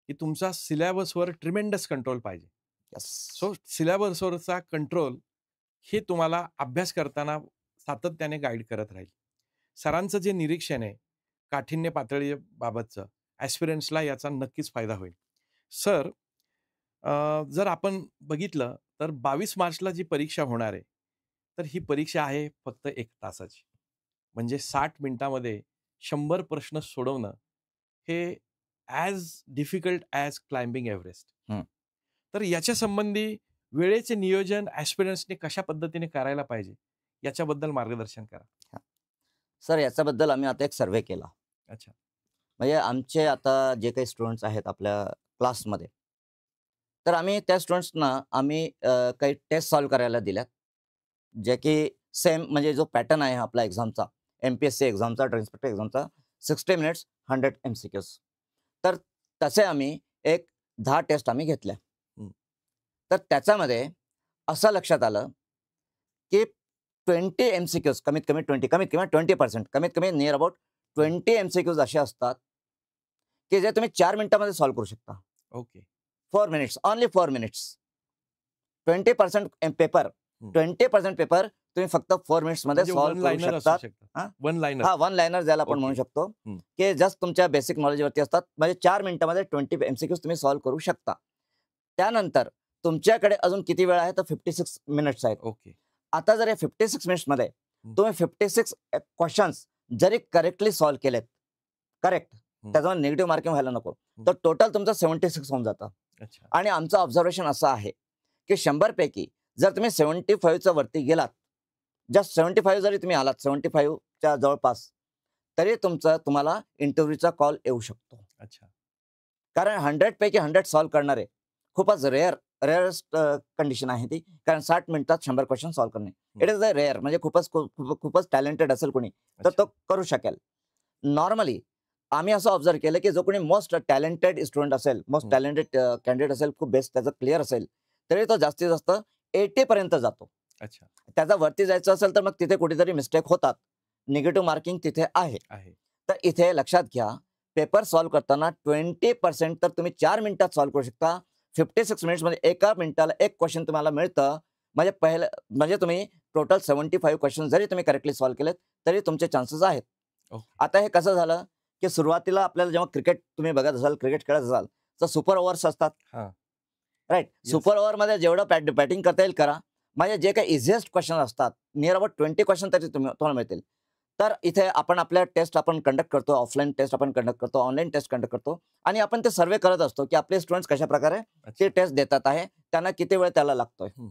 Speaker 1: की तुमचा सिलेबसवर ट्रिमेंडस कंट्रोल पाहिजे. सो सिलेबसवरचा कंट्रोल हे तुम्हाला अभ्यास करताना सातत्याने गाईड करत राहील. सरांचं जे निरीक्षण आहे, काठिण्य पातळीबाबतचं ॲस्पिरंट्सला याचा नक्कीच फायदा होईल. सर, जर आपण बघितलं तर 22 मार्चला जी परीक्षा होणार आहे, तर ही परीक्षा आहे फक्त 1 तासाची. म्हणजे 60 मिनिटामध्ये 100 प्रश्न सोडवणं हे as difficult as climbing Everest.
Speaker 2: हं.
Speaker 1: तर याच्या संबंधी वेळेचे नियोजन ॲस्पिरंट्सनी कशा पद्धतीने करायला पाहिजे, याच्याबद्दल मार्गदर्शन करा.
Speaker 2: हां. सर याच्याबद्दल आम्ही आता एक सर्व्हे केला.
Speaker 1: अच्छा.
Speaker 2: म्हणजे आमचे आता जे काही स्टुडंट्स आहेत आपल्या क्लासमध्ये, तर आम्ही त्या स्टुडंट्सना आम्ही काही टेस्ट सॉल्व्ह करायला दिल्यात. जे की सेम म्हणजे जो पॅटर्न आहे आपला एक्झामचा, एम-पी-एस-सी एक्झामचा, ड्रग इन्स्पेक्टर एक्झामचा 60 मिनिट्स 100 एम-सी-क्यूज. तर तसे आम्ही एक 10 टेस्ट आम्ही घेतल्या.
Speaker 1: हं.
Speaker 2: तर त्याच्यामध्ये असं लक्षात आलं, की 20 एम-सी-क्यूज कमीत कमी 20% कमीत कमी नियर अबाउट 20 एम-सी-क्यूज असे असतात, की जे तुम्ही 4 मिनिटामध्ये सॉल्व्ह करू शकता.
Speaker 1: Okay.
Speaker 2: 4 minutes, only 4 minutes. 20% paper,
Speaker 1: हं.
Speaker 2: 20% पेपर तुम्ही फक्त 4 मिनिट्समध्ये
Speaker 1: म्हणजे
Speaker 2: सॉल्व्ह
Speaker 1: वन
Speaker 2: करू
Speaker 1: लाइनर असू
Speaker 2: शकतात.
Speaker 1: शकतात.
Speaker 2: हां?
Speaker 1: One liner.
Speaker 2: हां, वन लाइनर ज्याला आपण
Speaker 1: ओके.
Speaker 2: म्हणू शकतो,
Speaker 1: हं.
Speaker 2: की जस्ट तुमच्या बेसिक नॉलेजवरती असतात. म्हणजे 4 मिनिटामध्ये 20 एम-सी-क्यूज तुम्ही सॉल्व्ह करू शकता. त्यानंतर तुमच्याकडे अजून किती वेळ आहे? तर 56 मिनिट्स आहेत.
Speaker 1: ओके.
Speaker 2: आता जर या 56 मिनिट्समध्ये
Speaker 1: हं.
Speaker 2: तुम्ही 56 क्वेशन्स जरी करेक्टली सॉल्व्ह केलेत, करेक्ट,
Speaker 1: हं.
Speaker 2: त्याच्यामध्ये निगेटिव्ह मार्किंग व्हायला नको,
Speaker 1: हं.
Speaker 2: तर टोटल तुमचं 76 होऊन जातं.
Speaker 1: अच्छा.
Speaker 2: आणि आमचं ऑब्झर्वेशन असं आहे, की 100 पैकी जर तुम्ही 75च्या वरती गेलात, जस्ट 75 जरी तुम्ही आलात, 75च्या जवळपास, तरी तुम्हाला इंटरव्ह्यूचा कॉल येऊ शकतो.
Speaker 1: अच्छा.
Speaker 2: कारण 100 पैकी 100 सॉल्व्ह करणारे खूपच रेअरेस्ट कंडिशन आहे ती. कारण 60 मिनिटात 100 क्वेश्चन सॉल्व्ह करणे. इट इज अ रेअर, म्हणजे खूपच टॅलेंटेड असेल कोणी, तर
Speaker 1: अच्छा.
Speaker 2: तो करू शकेल. नॉर्मली आम्ही असं ऑब्झर्व्ह केलं, की जो कोणी मोस्ट टॅलेंटेड स्टुडंट असेल, मोस्ट
Speaker 1: हं.
Speaker 2: टॅलेंटेड कॅन्डिडेट असेल, खूप बेस्ट त्याचं क्लिअर असेल, तरी तो जास्तीत जास्त 80 पर्यंत जातो.
Speaker 1: अच्छा.
Speaker 2: त्याचा वरती जायचं असेल तर मग तिथे कुठेतरी मिस्टेक होतात. निगेटिव्ह मार्किंग तिथे आहे.
Speaker 1: आहे.
Speaker 2: तर इथे लक्षात घ्या, पेपर सॉल्व्ह करताना 20% तर तुम्ही 4 मिनिटात सॉल्व्ह करू शकता. 56 मिनिट्समध्ये एका मिनिटाला एक क्वेश्चन तुम्हाला मिळतं. म्हणजे तुम्ही टोटल 75 क्वेश्चन जरी तुम्ही करेक्टली सॉल्व्ह केलेत, तरी तुमचे चान्सेस आहेत.
Speaker 1: ओके.
Speaker 2: आता हे कसं झालं, की सुरुवातीला आपल्याला जेव्हा क्रिकेट तुम्ही बघत असाल, क्रिकेट खेळत असाल, तर सुपर ओव्हर्स असतात.
Speaker 1: हां.
Speaker 2: राइट.
Speaker 1: येस.
Speaker 2: सुपर ओव्हरमध्ये जेवढं बॅटिंग करता येईल करा. म्हणजे जे काही इझिएस्ट क्वेश्चन असतात, नियर अबाउट 20 क्वेश्चन तरी तुम्हाला मिळतील. तर इथे आपण आपल्या टेस्ट आपण कंडक्ट करतो, ऑफलाईन टेस्ट आपण कंडक्ट करतो, ऑनलाईन टेस्ट कंडक्ट करतो आणि आपण ते सर्व्हे करत असतो, की आपले स्टुडंट्स कशाप्रकारे
Speaker 1: अच्छा.
Speaker 2: ते टेस्ट देतात आहे, त्यांना किती वेळ त्याला लागतोय.
Speaker 1: हं.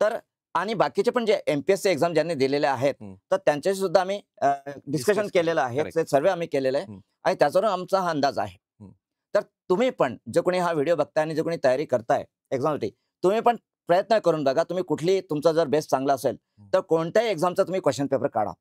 Speaker 2: तर आणि बाकीचे पण जे एम-पी-एस-सी एक्झाम ज्यांनी दिलेले आहेत,
Speaker 1: हं.
Speaker 2: तर त्यांच्याशी सुद्धा आम्ही डिस्कशन
Speaker 1: डिस्कस
Speaker 2: केलेलं
Speaker 1: केलं.
Speaker 2: आहे.
Speaker 1: करेक्ट.
Speaker 2: ते सर्व्हे आम्ही केलेला आहे
Speaker 1: हं.
Speaker 2: आणि त्याच्यावरून आमचा हा अंदाज आहे.
Speaker 1: हं.
Speaker 2: तर तुम्ही पण जे कोणी हा व्हिडिओ बघताय आणि जे कोणी तयारी करताय एक्झामसाठी, तुम्ही पण प्रयत्न करून बघा. तुम्ही कुठली तुमचा जर बेस चांगला असेल,
Speaker 1: हं.
Speaker 2: तर कोणत्याही एक्झामचा तुम्ही क्वेश्चन पेपर काढा.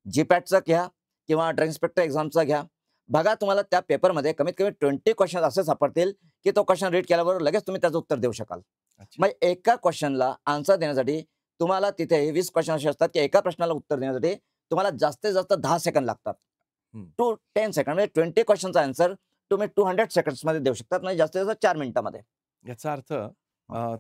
Speaker 2: जी-पॅटचा घ्या किंवा ड्रग इन्स्पेक्टर एक्झामचा घ्या. बघा तुम्हाला त्या पेपरमध्ये कमीत कमी 20 क्वेश्चन असे सापडतील, की तो क्वेश्चन रीड केल्याबरोबर लगेच तुम्ही त्याचं उत्तर देऊ शकाल.
Speaker 1: अच्छा.
Speaker 2: म्हणजे एका क्वेश्चनला आन्सर देण्यासाठी तुम्हाला तिथे 20 क्वेश्चन असे असतात, की एका प्रश्नाला उत्तर देण्यासाठी तुम्हाला जास्तीत जास्त 10 सेकंद लागतात.
Speaker 1: हं.
Speaker 2: टू 10 सेकंड म्हणजे 20 क्वेश्चनचा आन्सर तुम्ही 200 सेकंड्समध्ये देऊ शकतात. म्हणजे जास्तीत जास्त 4 मिनिटामध्ये.
Speaker 1: याचा अर्थ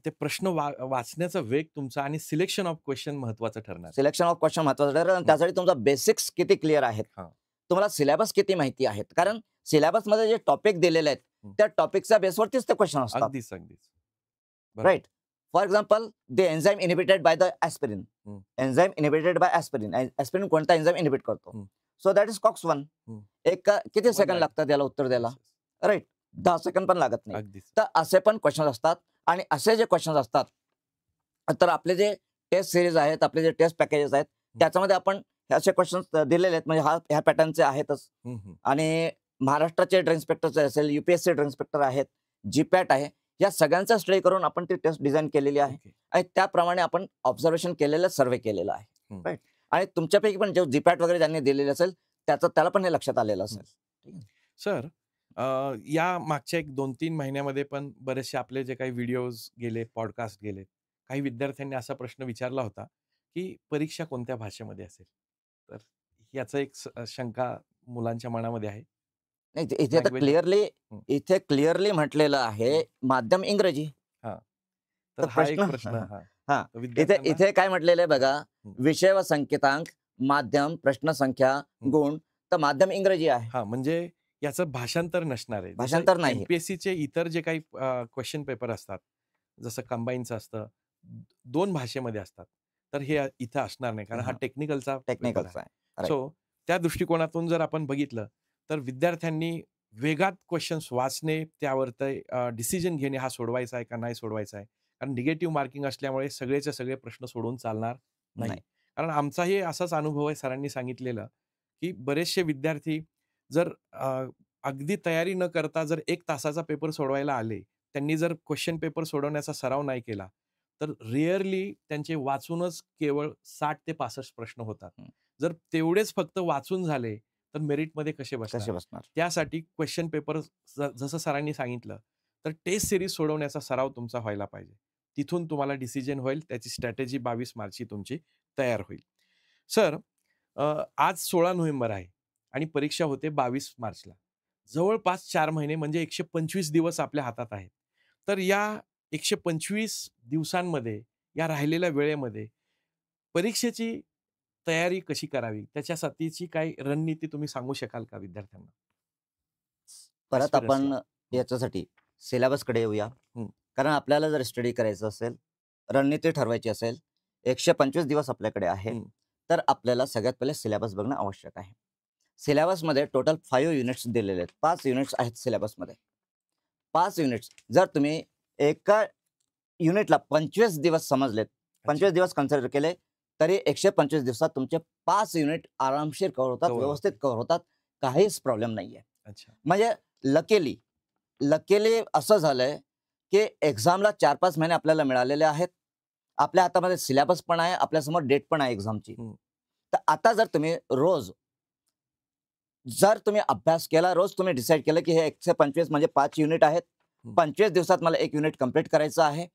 Speaker 1: ते प्रश्न वाचण्याचा वेग तुमचा आणि सिलेक्शन ऑफ क्वेश्चन महत्त्वाचं ठरणार.
Speaker 2: सिलेक्शन ऑफ क्वेश्चन महत्त्वाचं ठरेल आणि
Speaker 1: हं.
Speaker 2: त्यासाठी तुमचा बेसिक्स किती क्लिअर आहेत.
Speaker 1: हां.
Speaker 2: तुम्हाला सिलेबस किती माहिती आहेत. कारण सिलेबसमध्ये जे टॉपिक दिलेले आहेत,
Speaker 1: हं.
Speaker 2: त्या टॉपिकच्या बेसवरतीच ते क्वेश्चन असतात.
Speaker 1: अगदीच. बरोबर.
Speaker 2: Right. For example, the enzyme inhibited by the aspirin.
Speaker 1: हं.
Speaker 2: Enzyme inhibited by aspirin. Aspirin कोणता एन्झाइम इनिबिट करतो?
Speaker 1: हं.
Speaker 2: So that is COX-1.
Speaker 1: हं.
Speaker 2: किती
Speaker 1: 1
Speaker 2: सेकंड
Speaker 1: लाईन.
Speaker 2: लागतात याला उत्तर द्यायला?
Speaker 1: Yes, yes.
Speaker 2: राइट. 10 सेकंड पण लागत नाही.
Speaker 1: अगदीच.
Speaker 2: तर असे पण क्वेश्चन असतात आणि असे जे क्वेश्चन असतात, तर आपले जे टेस्ट सीरीज आहेत, आपले जे टेस्ट पॅकेजेस आहेत, त्याच्यामध्ये आपण असे क्वेश्चन्स दिलेले आहेत. म्हणजे ह्या पॅटर्नचे आहेतच.
Speaker 1: हं, हं.
Speaker 2: आणि महाराष्ट्राचे ड्रग इन्स्पेक्टरचे असेल, UPSC ड्रग इन्स्पेक्टर आहेत, जी-पॅट आहे, या सगळ्यांचा स्टडी करून आपण ती टेस्ट डिझाइन केलेली आहे
Speaker 1: ओके.
Speaker 2: आणि त्याप्रमाणे आपण ऑब्झर्वेशन केलेलं, सर्व्हे केलेलं आहे.
Speaker 1: हं.
Speaker 2: राइट. आणि तुमच्यापैकी पण जे जी-पॅट वगैरे ज्यांनी दिलेली असेल, त्याला पण हे लक्षात आलेलं असेल. ठीक आहे.
Speaker 1: सर, या मागच्या एक 2-3 महिन्यामध्ये पण बरेचसे आपले जे काही व्हिडिओज गेले, पॉडकास्ट गेले, काही विद्यार्थ्यांनी असा प्रश्न विचारला होता, की परीक्षा कोणत्या भाषेमध्ये असेल? तर याचं एक शंका मुलांच्या मनामध्ये आहे.
Speaker 2: नाही, इथे तर
Speaker 1: लँग्वेज हं.
Speaker 2: इथे क्लिअरली म्हटलेलं आहे,
Speaker 1: हं.
Speaker 2: माध्यम इंग्रजी.
Speaker 1: हां.
Speaker 2: तर
Speaker 1: तर हा एक
Speaker 2: प्रश्न
Speaker 1: प्रश्न हां.
Speaker 2: हां.
Speaker 1: तर
Speaker 2: इथे
Speaker 1: विद्यार्थ्यांना
Speaker 2: इथे काय म्हटलेलं आहे बघा,
Speaker 1: हं.
Speaker 2: विषय व संकेतांक, माध्यम, प्रश्न संख्या,
Speaker 1: हं.
Speaker 2: गुण. तर माध्यम इंग्रजी आहे.
Speaker 1: हां, म्हणजे याचं भाषांतर नसणार आहे. जसं
Speaker 2: भाषांतर नाही.
Speaker 1: एम-पी-एस-सीचे इतर जे काही क्वेश्चन पेपर असतात, जसं कंबाईनचं असतं, 2 भाषेमध्ये असतात. तर हे इथं असणार नाही, कारण हा
Speaker 2: हां,
Speaker 1: टेक्निकलचा पेपर
Speaker 2: टेक्निकलचा
Speaker 1: आहे.
Speaker 2: आहे. राइट.
Speaker 1: सो त्या दृष्टिकोनातून जर आपण बघितलं, तर विद्यार्थ्यांनी वेगात क्वेश्चन्स वाचणे, त्यावर ते डिसिजन घेणे, हा सोडवायचा आहे का नाही सोडवायचा आहे. कारण निगेटिव्ह मार्किंग असल्यामुळे सगळेचे सगळे प्रश्न सोडवून चालणार नाही.
Speaker 2: नाही.
Speaker 1: कारण आमचाही असाच अनुभव आहे, सरांनी सांगितलेलं, की बरेचसे विद्यार्थी जर अगदी तयारी न करता जर 1 तासाचा पेपर सोडवायला आले, त्यांनी जर क्वेश्चन पेपर सोडवण्याचा सराव नाही केला, तर रेअरली त्यांचे वाचूनच केवळ 60 ते 65 प्रश्न होतात.
Speaker 2: हं.
Speaker 1: जर तेवढेच फक्त वाचून झाले, तर मेरिटमध्ये कसे बसणार?
Speaker 2: कसे बसणार?
Speaker 1: त्यासाठी क्वेश्चन पेपर जसं सरांनी सांगितलं, तर टेस्ट सीरीज सोडवण्याचा सराव तुमचा व्हायला पाहिजे. तिथून तुम्हाला डिसिजन होईल, त्याची स्ट्रॅटेजी 22 मार्चची तुमची तयार होईल. सर, आज 16 नोव्हेंबर आहे आणि परीक्षा होते 22 मार्चला. जवळपास 4 महिने म्हणजे 125 दिवस आपल्या हातात आहेत. तर या 125 दिवसांमध्ये, या राहिलेल्या वेळेमध्ये परीक्षेची तयारी कशी करावी? त्याच्यासाठीची काही रणनीती तुम्ही सांगू शकाल का विद्यार्थ्यांना?
Speaker 2: परत
Speaker 1: ॲस्पिरंट्सला?
Speaker 2: आपण
Speaker 1: हं,
Speaker 2: याच्यासाठी सिलेबसकडे येऊया.
Speaker 1: हं.
Speaker 2: कारण आपल्याला जर स्टडी करायचं असेल, रणनीती ठरवायची असेल, 125 दिवस आपल्याकडे आहेत,
Speaker 1: हं.
Speaker 2: तर आपल्याला सगळ्यात पहिले सिलेबस बघणं आवश्यक आहे. सिलेबसमध्ये टोटल 5 युनिट्स दिलेले आहेत. 5 युनिट्स आहेत सिलेबसमध्ये. 5 युनिट्स जर तुम्ही एका युनिटला 25 दिवस समजलेत,
Speaker 1: अच्छा.
Speaker 2: 25 दिवस कन्सिडर केले, तरी 125 दिवसात तुमचे 5 युनिट आरामशीर कव्हर होतात,
Speaker 1: कव्हर
Speaker 2: व्यवस्थित
Speaker 1: होतील.
Speaker 2: कव्हर होतात. काहीच प्रॉब्लेम नाहीये.
Speaker 1: अच्छा.
Speaker 2: म्हणजे लकीली लकीली असं झालंय, की एक्झामला 4-5 महिने आपल्याला मिळालेले आहेत. आपल्या हातामध्ये सिलेबस पण आहे, आपल्यासमोर डेट पण आहे एक्झामची.
Speaker 1: हं.
Speaker 2: तर आता जर तुम्ही जर तुम्ही अभ्यास केला, रोज तुम्ही डिसाईड केलं, की हे 125 म्हणजे 5 युनिट आहेत.
Speaker 1: हं.
Speaker 2: 25 दिवसात मला 1 युनिट कंप्लीट करायचं आहे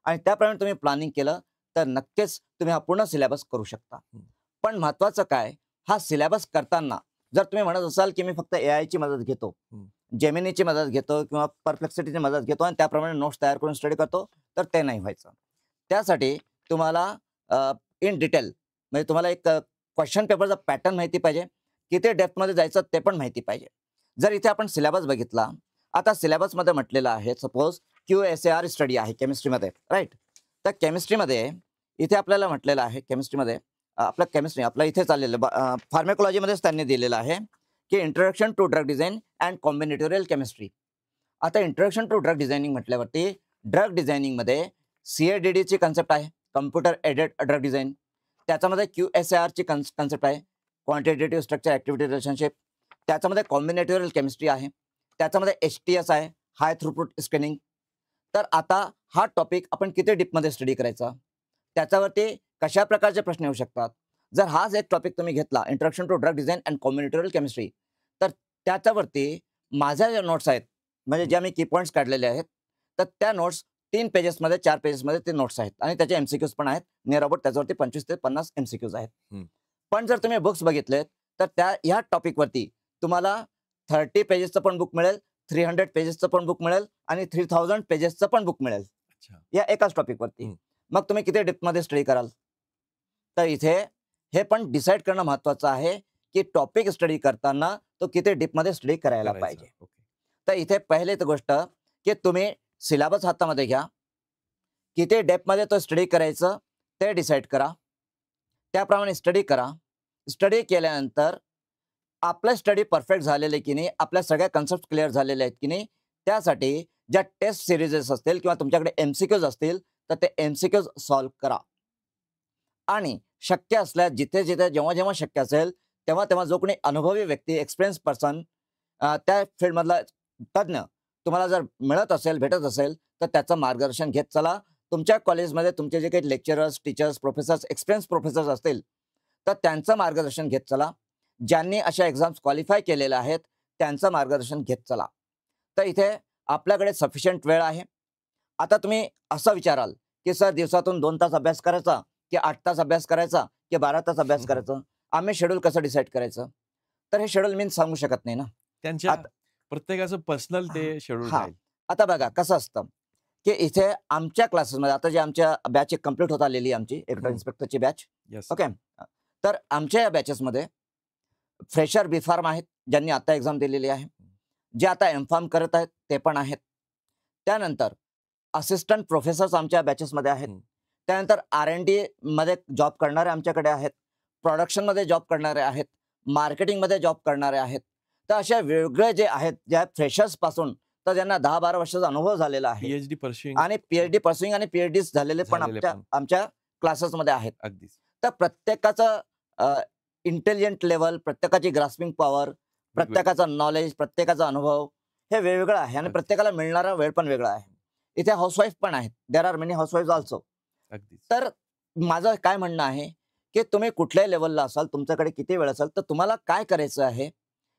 Speaker 2: आणि त्याप्रमाणे तुम्ही प्लॅनिंग केलं, तर नक्कीच तुम्ही हा पूर्ण सिलेबस करू शकता.
Speaker 1: हं.
Speaker 2: पण महत्त्वाचं काय, हा सिलेबस करताना जर तुम्ही म्हणत असाल, की मी फक्त एआयची मदत घेतो,
Speaker 1: हं.
Speaker 2: जेमिनीची मदत घेतो किंवा परप्लेक्सिटीची मदत घेतो आणि त्याप्रमाणे नोट्स तयार करून स्टडी करतो, तर ते नाही व्हायचं. त्यासाठी तुम्हाला इन डिटेल म्हणजे तुम्हाला एक क्वेश्चन पेपरचा पॅटर्न माहिती पाहिजे. किती डेप्थमध्ये जायचं ते पण माहिती पाहिजे. जर इथे आपण सिलेबस बघितला, आता सिलेबसमध्ये म्हटलेलं आहे सपोज QSAR स्टडी आहे केमिस्ट्रीमध्ये, राईट? तर केमिस्ट्रीमध्ये इथे आपल्याला म्हटलेलं आहे केमिस्ट्रीमध्ये आपलं इथे चाललेलं फार्माकोलॉजीमध्येच त्यांनी दिलेलं आहे, की introduction to drug design and combinatorial chemistry. आता इंट्रोडक्शन टू ड्रग डिझायनिंग म्हटल्यावरती ड्रग डिझायनिंगमध्ये CADDची कन्सेप्ट आहे, कम्प्युटर एडेड ड्रग डिझाइन. त्याच्यामध्ये QSARची कन्सेप्ट आहे, क्वांटिटेटिव्ह स्ट्रक्चर ॲक्टिव्हिटी रिलेशनशिप. त्याच्यामध्ये कॉम्बिनेटोरियल केमिस्ट्री आहे. त्याच्यामध्ये HTS आहे, हाय थ्रूपुट स्कॅनिंग. तर आता हा टॉपिक आपण किती डीपमध्ये स्टडी करायचा, त्याच्यावरती कशा प्रकारचे प्रश्न येऊ शकतात. जर हाच एक टॉपिक तुम्ही घेतला, introduction to drug design and combinatorial chemistry, तर त्याच्यावरती माझ्या ज्या नोट्स आहेत, म्हणजे ज्या मी की पॉईंट्स काढलेले आहेत, तर त्या नोट्स 3 पेजेसमध्ये 4 पेजेसमध्ये ते नोट्स आहेत आणि त्याचे MCQs पण आहेत. नियर अबाउट त्याच्यावरती 25 ते 50 MCQs आहेत.
Speaker 1: हं.
Speaker 2: पण जर तुम्ही बुक्स बघितलेत, तर ह्या टॉपिकवरती तुम्हाला 30 पेजेसचं पण बुक मिळेल, 300 पेजेसचं पण बुक मिळेल आणि 3000 पेजेसचं पण बुक मिळेल.
Speaker 1: अच्छा.
Speaker 2: या एकाच टॉपिकवरती.
Speaker 1: हं.
Speaker 2: मग तुम्ही किती डेप्थमध्ये स्टडी कराल? तर इथे हे पण डिसाईड करणं महत्त्वाचं आहे, की टॉपिक स्टडी करताना तो किती डीपमध्ये स्टडी करायला
Speaker 1: करायचं.
Speaker 2: पाहिजे.
Speaker 1: ओके.
Speaker 2: तर इथे पहिलीच गोष्ट, की तुम्ही सिलेबस हातामध्ये घ्या. किती डेप्थमध्ये तो स्टडी करायचं ते डिसाईड करा. त्याप्रमाणे स्टडी करा. स्टडी केल्यानंतर आपलं स्टडी परफेक्ट झालेलं आहे की नाही, आपल्या सगळ्या कन्सेप्ट क्लिअर झालेले आहेत की नाही, त्यासाठी ज्या टेस्ट सिरीजेस असतील किंवा तुमच्याकडे MCQs असतील, तर ते MCQs सॉल्व्ह करा. आणि शक्य असल्यास जिथे-जिथे, जेव्हा-जेव्हा शक्य असेल, तेव्हा-तेव्हा जो कोणी अनुभवी व्यक्ती, एक्सपिरियन्स पर्सन, त्या फील्डमधला तज्ञ तुम्हाला जर मिळत असेल, भेटत असेल, तर त्याचं मार्गदर्शन घेत चला. तुमच्या कॉलेजमध्ये तुमचे जे काही lecturers, teachers, professors, experience professors असतील, तर त्यांचं मार्गदर्शन घेत चला. ज्यांनी अशा एक्झाम्स क्वालिफाय केलेल्या आहेत, त्यांचं मार्गदर्शन घेत चला. तर इथे आपल्याकडे सफिशियंट वेळ आहे. आता तुम्ही असं विचाराल, की सर दिवसातून 2 तास अभ्यास करायचा, की 8 तास अभ्यास करायचा, की 12 तास अभ्यास करायचा? आम्ही शेड्यूल कसं डिसाईड करायचं? तर हे शेड्यूल मी सांगू शकत नाही ना.
Speaker 1: त्यांच्या
Speaker 2: आता
Speaker 1: प्रत्येकाचं पर्सनल ते शेड्यूल
Speaker 2: हां.
Speaker 1: राहील.
Speaker 2: आता बघा कसं असतं, की इथे आमच्या क्लासेसमध्ये आता जे आमच्या बॅच कंप्लीट होत आलेली आहे आमची ड्रग
Speaker 1: हं.
Speaker 2: इन्स्पेक्टरची बॅच.
Speaker 1: येस.
Speaker 2: ओके. तर आमच्या या बॅचेसमध्ये फ्रेशर बी फार्म आहेत ज्यांनी आता एक्झाम दिलेली आहे, जे आता एम फार्म करत आहेत ते पण आहेत. त्यानंतर असिस्टंट प्रोफेसर्स आमच्या बॅचेसमध्ये आहेत. त्यानंतर R&D मध्ये जॉब करणारे आमच्याकडे आहेत, प्रोडक्शनमध्ये जॉब करणारे आहेत, मार्केटिंगमध्ये जॉब करणारे आहेत. तर अशा वेगळे जे आहेत, ज्या फ्रेशर्सपासून तर ज्यांना 10-12 वर्षाचा अनुभव झालेला आहे
Speaker 1: पीएचडी पर्स्युइंग
Speaker 2: आणि पीएचडी पर्स्युइंग आणि पीएचडी झालेले पण आमच्या क्लासेसमध्ये आहेत.
Speaker 1: अगदीच.
Speaker 2: तर प्रत्येकाचं इंटेलिजंट लेवल, प्रत्येकाची ग्रास्पिंग पॉवर, प्रत्येकाचा नॉलेज, प्रत्येकाचा अनुभव हे वेगवेगळं आहे आणि प्रत्येकाला मिळणारा वेळ पण वेगळा आहे. इथे हाऊसवाईफ पण आहेत. देर आर मेनी हाऊसवाईफ ऑल्सो. तर माझं काय म्हणणं आहे की तुम्ही कुठल्याही लेवलला असाल, तुमच्याकडे किती वेळ असेल, तर तुम्हाला काय करायचं आहे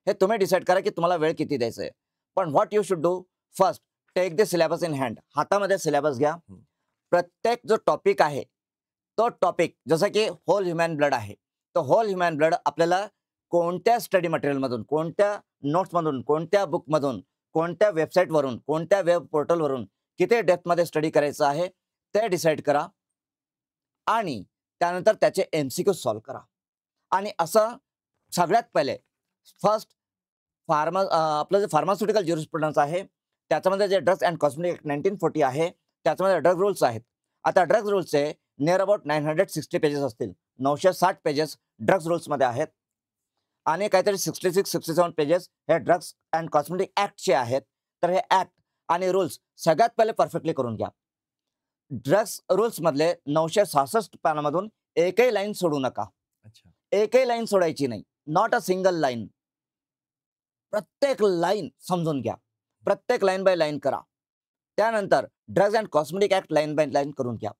Speaker 2: हे तुम्ही डिसाईड करा की तुम्हाला वेळ किती द्यायचा आहे. पण what you should do first, take the syllabus in hand. हातामध्ये सिलेबस घ्या. प्रत्येक जो टॉपिक आहे तो टॉपिक, जसं की होल ह्युमन ब्लड आहे, तर होल ह्युमन ब्लड आपल्याला कोणत्या स्टडी मटेरियलमधून, कोणत्या नोट्समधून, कोणत्या बुकमधून, कोणत्या वेबसाईटवरून, कोणत्या वेब पोर्टलवरून किती डेप्थमध्ये स्टडी करायचं आहे ते डिसाईड करा आणि त्यानंतर त्याचे MCQ सॉल्व्ह करा. आणि असं सगळ्यात पहिले फर्स्ट आपलं जे फार्मास्युटिकल ज्युरिस्प्रुडन्स आहे त्याच्यामध्ये जे ड्रग्स अँड कॉस्मेटिक ॲक्ट 1940 आहे त्याच्यामध्ये ड्रग रूल्स आहेत. आता ड्रग्स रूल्सचे नियर अबाउट 960 पेजेस असतील. 960 पेजेस ड्रग्स रूल्समध्ये आहेत आणि काहीतरी 66-67 पेजेस हे ड्रग्स अँड कॉस्मेटिक ॲक्टचे आहेत. तर हे ॲक्ट आणि रूल्स सगळ्यात पहिले परफेक्टली करून घ्या. ड्रग्स रूल्समधले 966 पानामधून एकही लाईन सोडू नका. एकही लाईन सोडायची नाही. Not a single line. प्रत्येक लाईन समजून घ्या. प्रत्येक लाईन बाय लाईन करा. त्यानंतर drugs and cosmetic act line by line करून घ्या.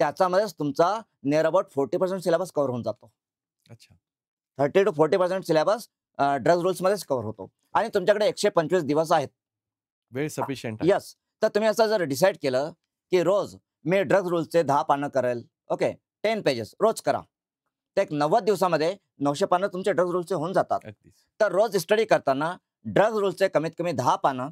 Speaker 2: त्याच्यामध्येच तुमचा नियर अबाउट 40% सिलेबस कव्हर होऊन जातो. 30 to 40% सिलेबस ड्रग्स रूल्समध्येच कव्हर होतो आणि तुमच्याकडे 125 दिवस आहेत.
Speaker 1: वेळ सफिशियंट.
Speaker 2: यस. तर तुम्ही असं जर डिसाईड केलं की रोज मी ड्रग्स रूल्सचे 10 पानं करेल, ओके, 10 पेजेस रोज करा, तर एक 90 दिवसामध्ये 900 पानं तुमचे ड्रग्स रूल्सचे होऊन जातात. तर रोज स्टडी करताना ड्रग्स रूल्सचे कमीत कमी 10 पानं,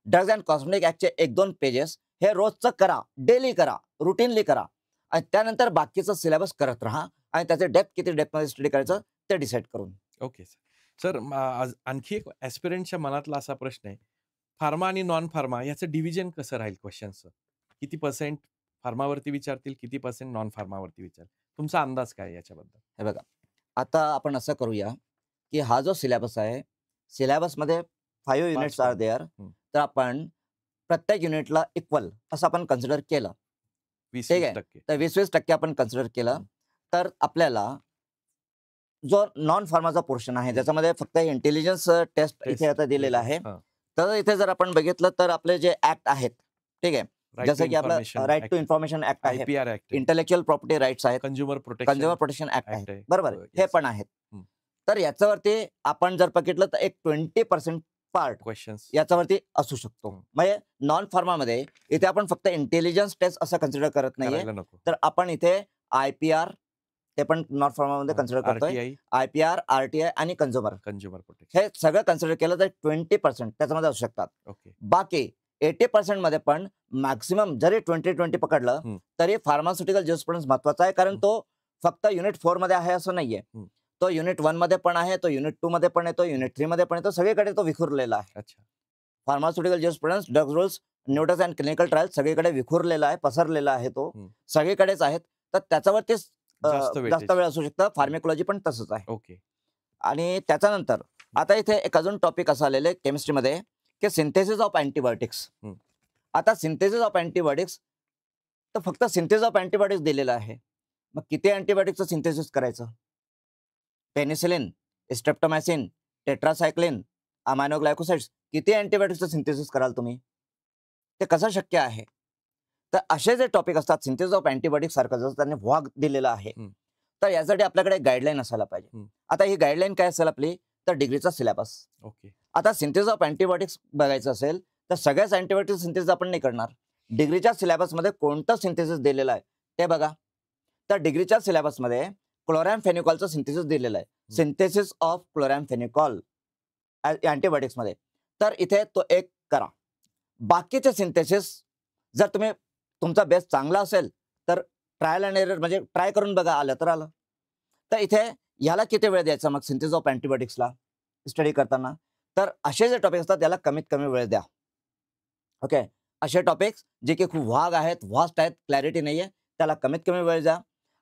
Speaker 2: ड्रग्स अँड कॉस्मेटिक ॲक्टचे 1-2 पेजेस हे रोजचं करा, डेली करा, रुटीनली करा आणि त्यानंतर बाकीचं सिलेबस करत राहा आणि त्याचे डेप्थ किती डेप्थमध्ये स्टडी करायचं ते डिसाईड करून.
Speaker 1: Okay sir. आणखी एक ॲस्पिरंटच्या मनातला असा प्रश्न आहे, फार्मा आणि नॉन फार्मा याचं डिव्हिजन कसं राहील क्वेश्चनचं? किती पर्सेंट फार्मावरती विचारतील, किती पर्सेंट नॉन फार्मावरती विचारतील? तुमचा अंदाज काय याच्याबद्दल?
Speaker 2: हे बघा, आता आपण असं करूया की हा जो सिलेबस आहे, सिलेबसमध्ये 5 युनिट्स आर देअर. तर आपण प्रत्येक युनिटला इक्वल असं आपण कन्सिडर केलं, ठीक आहे. तर 20% आपण कन्सिडर केलं तर आपल्याला जो नॉन फार्माचा पोर्शन आहे ज्याच्यामध्ये फक्त इंटेलिजन्स टेस्ट इथे आता दिलेला आहे. तर इथे जर आपण बघितलं तर आपले जे ऍक्ट आहेत, ठीक आहे, जसं की आपलं राईट टू इन्फॉर्मेशन ऍक्ट आहे, इंटेलेक्च्युअल प्रॉपर्टी राईट्स आहेत,
Speaker 1: कंझ्युमर
Speaker 2: प्रोटेक्शन ऍक्ट आहे, बरोबर, हे पण आहेत. तर याच्यावरती आपण जर बघितलं तर एक 20% पार्ट क्वेश्चन्स याच्यावरती असू शकतो. म्हणजे नॉन फार्मामध्ये इथे आपण फक्त इंटेलिजन्स टेस्ट असं कन्सिडर करत नाहीये, तर आपण इथे IPR ते पण नॉन फार्मामध्ये कन्सिडर करतोय. IPR, RTI आणि कंझ्युमर प्रोटेक्शन हे सगळं कन्सिडर केलं तर 20% त्याच्यामध्ये असू शकतात. बाकी 80% मध्ये पण मॅक्सिमम जरी 20-20 पकडलं तरी फार्मास्युटिकल ज्युरिस्प्रुडन्स महत्वाचा आहे, कारण तो फक्त युनिट 4 मध्ये आहे असं नाहीये. तो युनिट 1 मध्ये पण आहे, तो युनिट 2 मध्ये पण येतो, युनिट 3 मध्ये पण येतो, सगळीकडे तो विखुरलेला आहे. Pharmaceutical jurisprudence, drugs rules, new drugs and clinical trial सगळीकडे विखुरलेला आहे, पसरलेला आहे, तो सगळीकडेच आहेत. तर त्याच्यावरतीच जास्त वेळ असू शकतं. फार्मेकोलॉजी पण तसंच आहे. ओके. आणि त्याच्यानंतर आता इथे एक अजून टॉपिक असं आलेलं आहे केमिस्ट्रीमध्ये की सिंथेसिस ऑफ अँटीबायोटिक्स. आता सिंथेसिस ऑफ अँटीबायोटिक्स तर फक्त सिंथेसिस ऑफ अँटीबायोटिक्स दिलेलं आहे. मग किती अँटीबायोटिक्सचं सिंथेसिस करायचं? पेनिसिलिन, स्ट्रेप्टोमायसिन, टेट्रासायक्लिन, अमायनोग्लायकोसाइड्स, किती अँटीबायोटिक्सचं सिंथेसिस कराल तुम्ही? ते कसं शक्य आहे? तर असे जे टॉपिक असतात सिंथेसिस ऑफ अँटीबायोटिक्स सारखं जसं त्यांनी भाग दिलेला आहे, तर यासाठी आपल्याकडे गाईडलाईन असायला पाहिजे. आता ही गाईडलाईन काय असेल आपली? तर डिग्रीचा सिलेबस. ओके. आता सिंथेसिस ऑफ अँटीबायोटिक्स बघायचं असेल तर सगळ्याच अँटीबायोटिक सिंथेसिस आपण नाही करणार. डिग्रीच्या सिलेबसमध्ये कोणतं सिंथेसिस दिलेलं आहे ते बघा. तर डिग्रीच्या सिलेबसमध्ये क्लोरॅमफेनिकॉलचं सिंथेसिस दिलेलं आहे, सिंथेसिस ऑफ क्लोरॅमफेनिकॉल अँटीबायोटिक्समध्ये. तर इथे तो एक करा. बाकीचे सिंथेसिस जर तुम्ही तुमचा बेस चांगला असेल तर ट्रायल अँड एरर म्हणजे ट्राय करून बघा, आलं तर आलं. तर इथे याला किती वेळ द्यायचा मग सिंथेसिस ऑफ अँटिबायोटिक्सला स्टडी करताना? तर असे जे टॉपिक असतात त्याला कमीत कमी वेळ द्या. ओके. असे टॉपिक्स जे की खूप वाग आहेत, व्हास्ट आहेत, क्लॅरिटी नाहीये, त्याला कमीत कमी वेळ द्या.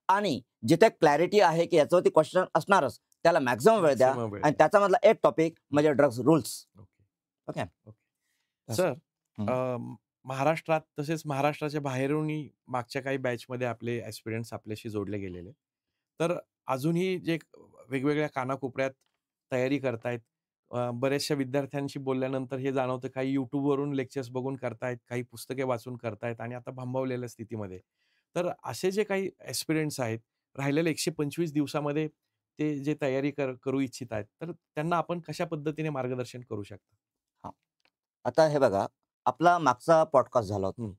Speaker 2: आणि जिथे क्लॅरिटी आहे की याच्यावरती क्वेश्चन असणारच, त्याला मॅक्सिमम वेळ द्या.
Speaker 1: मॅक्सिमम वेळ
Speaker 2: आणि
Speaker 1: द्या.
Speaker 2: त्याच्यामधला एक टॉपिक म्हणजे drugs rules.
Speaker 1: Okay.
Speaker 2: Okay.
Speaker 1: Okay. Sir,
Speaker 2: हं.
Speaker 1: महाराष्ट्रात तसेच महाराष्ट्राच्या बाहेरूनही मागच्या काही बॅचमध्ये आपले ॲस्पिरंट्स आपल्याशी जोडले गेलेले. तर अजूनही जे वेगवेगळ्या कानाकोपऱ्यात तयारी करतायत. बऱ्याचशा विद्यार्थ्यांशी बोलल्यानंतर हे जाणवतं काही YouTubeवरून लेक्चर्स बघून करतायत, काही पुस्तके वाचून करतायत आणि आता भांबवलेल्या स्थितीमध्ये. तर असे जे काही ॲस्पिरंट्स आहेत, राहिलेल्या 125 दिवसामध्ये ते जे तयारी करू इच्छित आहेत, तर त्यांना आपण कशा पद्धतीने मार्गदर्शन करू शकता?
Speaker 2: हां. आता हे बघा, आपला मागचा पॉडकास्ट झाला होता.
Speaker 1: हं.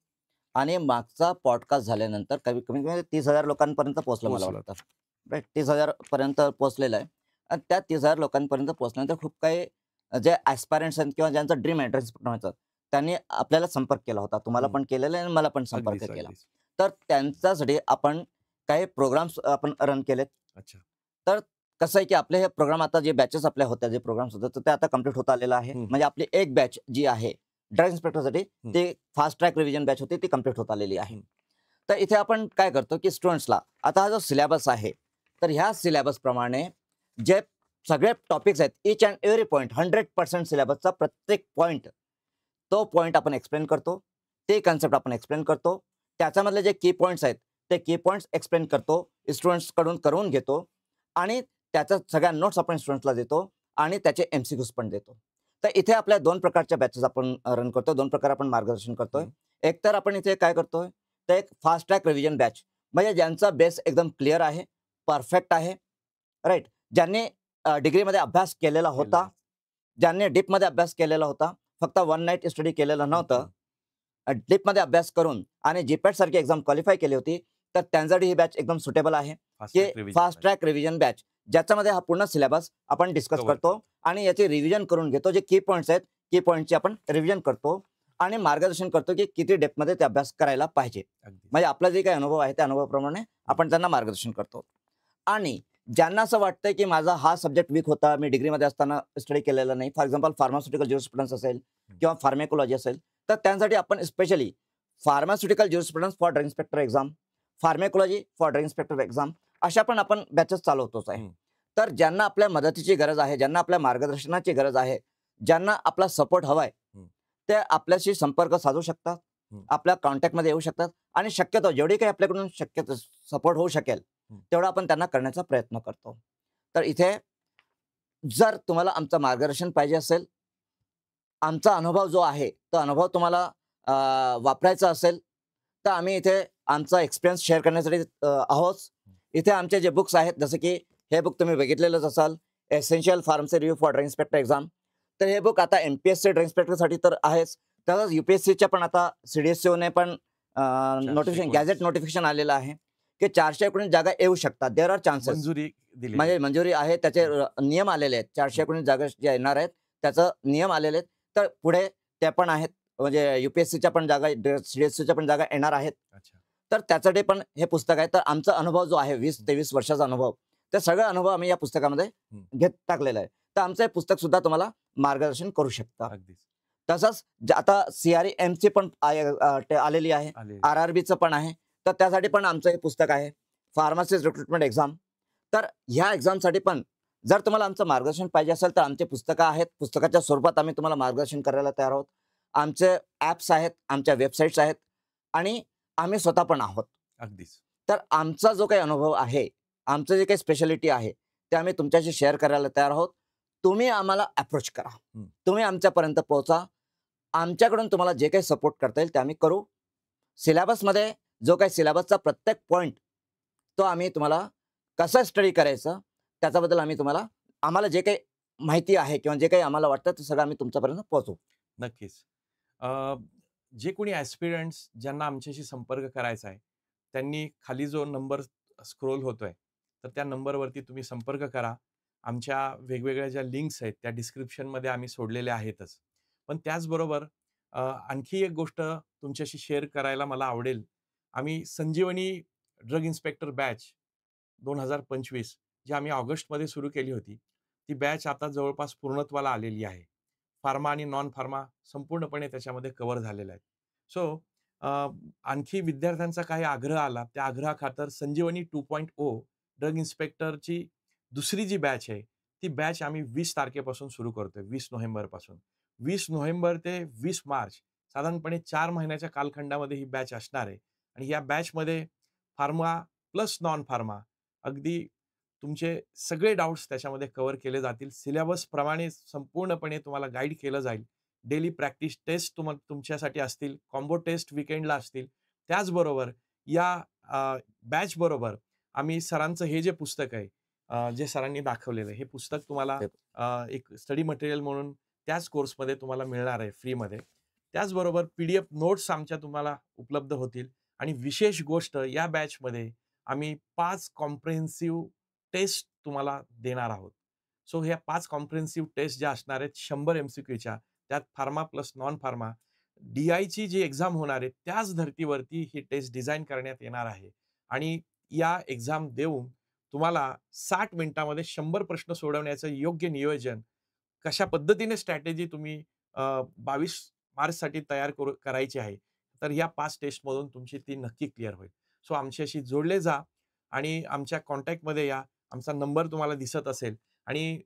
Speaker 2: आणि मागचा पॉडकास्ट झाल्यानंतर कमीत कमी 30,000 लोकांपर्यंत पोहोचलं मला
Speaker 1: पोहोचलात.
Speaker 2: वाटतं. राइट, 30,000 पर्यंत पोहोचलेलं आहे. आणि त्या 30,000 लोकांपर्यंत पोहोचल्यानंतर खूप काही जे ॲस्पायरंट्स आहेत किंवा ज्यांचं ड्रीम एंट्रन्स व्हायचं, त्यांनी आपल्याला संपर्क केला होता. तुम्हाला
Speaker 1: हं.
Speaker 2: पण केलेला आहे आणि मला पण संपर्क
Speaker 1: अगदीच,
Speaker 2: केला.
Speaker 1: अगदीच.
Speaker 2: तर त्यांच्यासाठी आपण काही प्रोग्राम्स आपण रन केलेत.
Speaker 1: अच्छा.
Speaker 2: तर कसं आहे की आपले हे प्रोग्राम आता जे बॅचेस आपल्या होत्या, जे प्रोग्राम्स होते, तर ते आता कंप्लीट होत आलेलं आहे.
Speaker 1: हं.
Speaker 2: म्हणजे आपली एक बॅच जी आहे ड्रग इन्स्पेक्टरसाठी,
Speaker 1: हं.
Speaker 2: ती फास्ट ट्रॅक रिव्हिजन बॅच होती, ती कंप्लीट होत आलेली आहे.
Speaker 1: हं.
Speaker 2: तर इथे आपण काय करतो की स्टुडंट्सला आता हा जो सिलेबस आहे, तर ह्या सिलेबसप्रमाणे जे सगळे टॉपिक्स आहेत, ईच अँड एव्हरी पॉइंट 100% सिलेबसचा प्रत्येक पॉइंट, तो पॉइंट आपण एक्सप्लेन करतो. ते कन्सेप्ट आपण एक्सप्लेन करतो. त्याच्यामधले जे की पॉइंट्स आहेत, ते की पॉइंट्स एक्सप्लेन करतो. स्टुडंट्सकडून करून घेतो आणि त्याच्या सगळ्या नोट्स आपण स्टुडंट्सला देतो आणि त्याचे MCQs पण देतो. तर इथे आपल्या 2 प्रकारच्या बॅचेस आपण रन करतो. 2 प्रकारे आपण मार्गदर्शन करतोय.
Speaker 1: हं.
Speaker 2: एक तर आपण इथे काय करतोय, तर एक फास्ट ट्रॅक रिव्हिजन बॅच, म्हणजे ज्यांचा बेस एकदम क्लिअर आहे, परफेक्ट आहे, राइट. ज्यांनी डिग्रीमध्ये अभ्यास केलेला होता, ज्यांनी डीपमध्ये अभ्यास केलेला होता, फक्त वन नाईट स्टडी केलेलं नव्हतं, डीपमध्ये अभ्यास करून आणि GPAT सारखी एक्झाम क्वालिफाय केली होती, तर त्यांच्यासाठी ही बॅच एकदम सुटेबल आहे,
Speaker 1: फास्ट
Speaker 2: की
Speaker 1: track revision
Speaker 2: fast track revision batch, ज्याच्यामध्ये हा पूर्ण सिलेबस आपण डिस्कस
Speaker 1: कव्हर
Speaker 2: करतो आणि याची रिव्हिजन करून घेतो. जे की पॉइंट्स आहेत, की पॉइंटची आपण रिव्हिजन करतो आणि मार्गदर्शन करतो, की किती डेप्थमध्ये ते अभ्यास करायला पाहिजे.
Speaker 1: अगदी.
Speaker 2: म्हणजे आपला जे काही अनुभव आहे, त्या अनुभवाप्रमाणे आपण त्यांना मार्गदर्शन करतो. आणि ज्यांना असं वाटतंय, की माझा हा सब्जेक्ट वीक होता, मी डिग्रीमध्ये असताना स्टडी केलेला नाही, फॉर एक्झाम्पल फार्मास्युटिकल ज्युरिस्प्रुडन्स असेल किंवा फार्मेकोलॉजी असेल, तर त्यांसाठी आपण specially pharmaceutical jurisprudence for drug inspector exam, pharmacology for drug inspector exam, अशा पण आपण बॅचेस चालवतोच आहे.
Speaker 1: हं.
Speaker 2: तर ज्यांना आपल्या मदतीची गरज आहे, ज्यांना आपल्या मार्गदर्शनाची गरज आहे, ज्यांना आपला सपोर्ट हवाय,
Speaker 1: हं.
Speaker 2: ते आपल्याशी संपर्क साधू शकतात,
Speaker 1: हं.
Speaker 2: आपल्या कॉन्टॅक्टमध्ये येऊ शकतात आणि शक्यतो जेवढी काही आपल्याकडून शक्यतो सपोर्ट होऊ शकेल,
Speaker 1: हं.
Speaker 2: तेवढा आपण त्यांना करण्याचा प्रयत्न करतो. तर इथे जर तुम्हाला आमचं मार्गदर्शन पाहिजे असेल, आमचा अनुभव जो आहे, तो अनुभव तुम्हाला वापरायचा असेल, तर आम्ही इथे आमचा एक्सपिरियन्स शेअर करण्यासाठी आहोत. इथे आमचे जे बुक्स आहेत, जसं की हे बुक तुम्ही बघितलेलंच असाल, essential pharmacy review for drug inspector exam. तर हे बुक आता MPSC ड्रग इन्स्पेक्टरसाठी तर आहेच. तसंच UPSCच्या पण आता CDSCOने पण नोटिफिकेशन,
Speaker 1: 419
Speaker 2: गॅझेट नोटिफिकेशन आलेलं आहे, की 419 जागा येऊ शकतात. There are chances.
Speaker 1: मंजुरी दिलेली
Speaker 2: म्हणजे
Speaker 1: आहे.
Speaker 2: मंजुरी आहे, त्याचे नियम आलेले आहेत. 419 जागा ज्या येणार आहेत, त्याचं नियम आलेले आहेत. तर पुढे त्या पण आहेत. म्हणजे UPSCच्या पण जागा, CDSCच्या पण जागा येणार आहेत.
Speaker 1: अच्छा.
Speaker 2: तर त्यासाठी पण हे पुस्तक आहे. तर आमचा अनुभव जो आहे 20-23 वर्षाचा अनुभव, ते सगळा अनुभव आम्ही या पुस्तकामध्ये घेत टाकलेला आहे. तर आमचं हे पुस्तक सुद्धा तुम्हाला मार्गदर्शन करू शकतं.
Speaker 1: अगदीच.
Speaker 2: तसंच आता CREMची पण आलेली आहे,
Speaker 1: आले.
Speaker 2: RRBचं पण आहे. तर त्यासाठी पण आमचं हे पुस्तक आहे, फार्मासिस्ट रिक्रुटमेंट एक्झाम. तर ह्या एक्झामसाठी पण जर तुम्हाला आमचं मार्गदर्शन पाहिजे असेल, तर आमची पुस्तकं आहेत. पुस्तकाच्या स्वरूपात आम्ही तुम्हाला मार्गदर्शन करायला तयार आहोत. आमचे ॲप्स आहेत, आमच्या वेबसाईट्स आहेत आणि आम्ही स्वतः पण आहोत.
Speaker 1: अगदीच.
Speaker 2: तर आमचा जो काही अनुभव आहे, आमचं जे काही स्पेशालिटी आहे, ते आम्ही तुमच्याशी शेअर करायला तयार आहोत. तुम्ही आम्हाला अप्रोच करा.
Speaker 1: हं.
Speaker 2: तुम्ही आमच्यापर्यंत पोहोचा. आमच्याकडून तुम्हाला जे काही सपोर्ट करता येईल ते आम्ही करू. सिलेबसमध्ये जो काही सिलेबसचा प्रत्येक पॉइंट, तो आम्ही तुम्हाला कसं स्टडी करायचं, त्याच्याबद्दल आम्हाला जे काही माहिती आहे किंवा जे काही आम्हाला वाटतं, ते सगळं आम्ही तुमच्यापर्यंत पोहोचवू.
Speaker 1: नक्कीच. अ, जे कोणी ॲस्पिरंट्स ज्यांना आमच्याशी संपर्क करायचा आहे, त्यांनी खाली जो नंबर स्क्रोल होतोय, तर त्या नंबरवरती तुम्ही संपर्क करा. आमच्या वेगवेगळ्या ज्या लिंक्स आहेत, त्या डिस्क्रिप्शनमध्ये आम्ही सोडलेल्या आहेतच. पण त्याचबरोबर आणखी एक गोष्ट तुमच्याशी शेअर करायला मला आवडेल. आम्ही संजीवनी ड्रग इन्स्पेक्टर बॅच 2025 जी आम्ही ऑगस्टमध्ये सुरू केली होती, ती बॅच आता जवळपास पूर्णत्वाला आलेली आहे. फार्मा आणि नॉन फार्मा संपूर्णपणे त्याच्यामध्ये कव्हर झालेलं आहे. सो आणखी विद्यार्थ्यांचा काही आग्रह आला, त्या आग्रहाखातर संजीवनी 2.0 ड्रग इन्स्पेक्टरची दुसरी जी बॅच आहे, ती बॅच आम्ही 20 तारखेपासून सुरू करतोय, 20 नोव्हेंबरपासून. 20 नोव्हेंबर ते 20 मार्च साधारणपणे 4 महिन्याच्या कालखंडामध्ये ही बॅच असणार आहे आणि या बॅचमध्ये फार्मा प्लस नॉन फार्मा अगदी तुमचे सगळे डाउट्स त्याच्यामध्ये कव्हर केले जातील. सिलेबसप्रमाणे संपूर्णपणे तुम्हाला गाईड केलं जाईल. डेली प्रॅक्टिस टेस्ट तुमच्यासाठी असतील. कॉम्बो टेस्ट वीकेंडला असतील. त्याचबरोबर या बॅचबरोबर आम्ही सरांचं हे जे पुस्तक आहे, जे सरांनी दाखवलेलं आहे, हे पुस्तक तुम्हाला
Speaker 2: ते
Speaker 1: एक स्टडी मटेरियल म्हणून त्याच कोर्समध्ये तुम्हाला मिळणार आहे फ्रीमध्ये. त्याचबरोबर पी-डी-एफ नोट्स आमच्या तुम्हाला उपलब्ध होतील आणि विशेष गोष्ट या बॅचमध्ये आम्ही 5 कॉम्प्रिहेन्सिव्ह टेस्ट तुम्हाला देणार आहोत. सो ह्या 5 कॉम्प्रिहेन्सिव्ह टेस्ट ज्या असणार आहेत 100 एम-सी-क्यूच्या, त्यात फार्मा प्लस नॉन फार्मा, डी-आयची जी एक्झाम होणार आहे, त्याच धर्तीवरती ही टेस्ट डिझाइन करण्यात येणार आहे आणि या एक्झाम देऊन तुम्हाला 60 मिनिटामध्ये 100 प्रश्न सोडवण्याचं योग्य नियोजन, कशा पद्धतीने स्ट्रॅटेजी तुम्ही 22 मार्चसाठी तयार करायची आहे. तर या 5 टेस्टमधून तुमची ती नक्की क्लिअर होईल. सो आमच्याशी जोडले जा आणि आमच्या कॉन्टॅक्टमध्ये या. आमचा नंबर तुम्हाला दिसत असेल आणि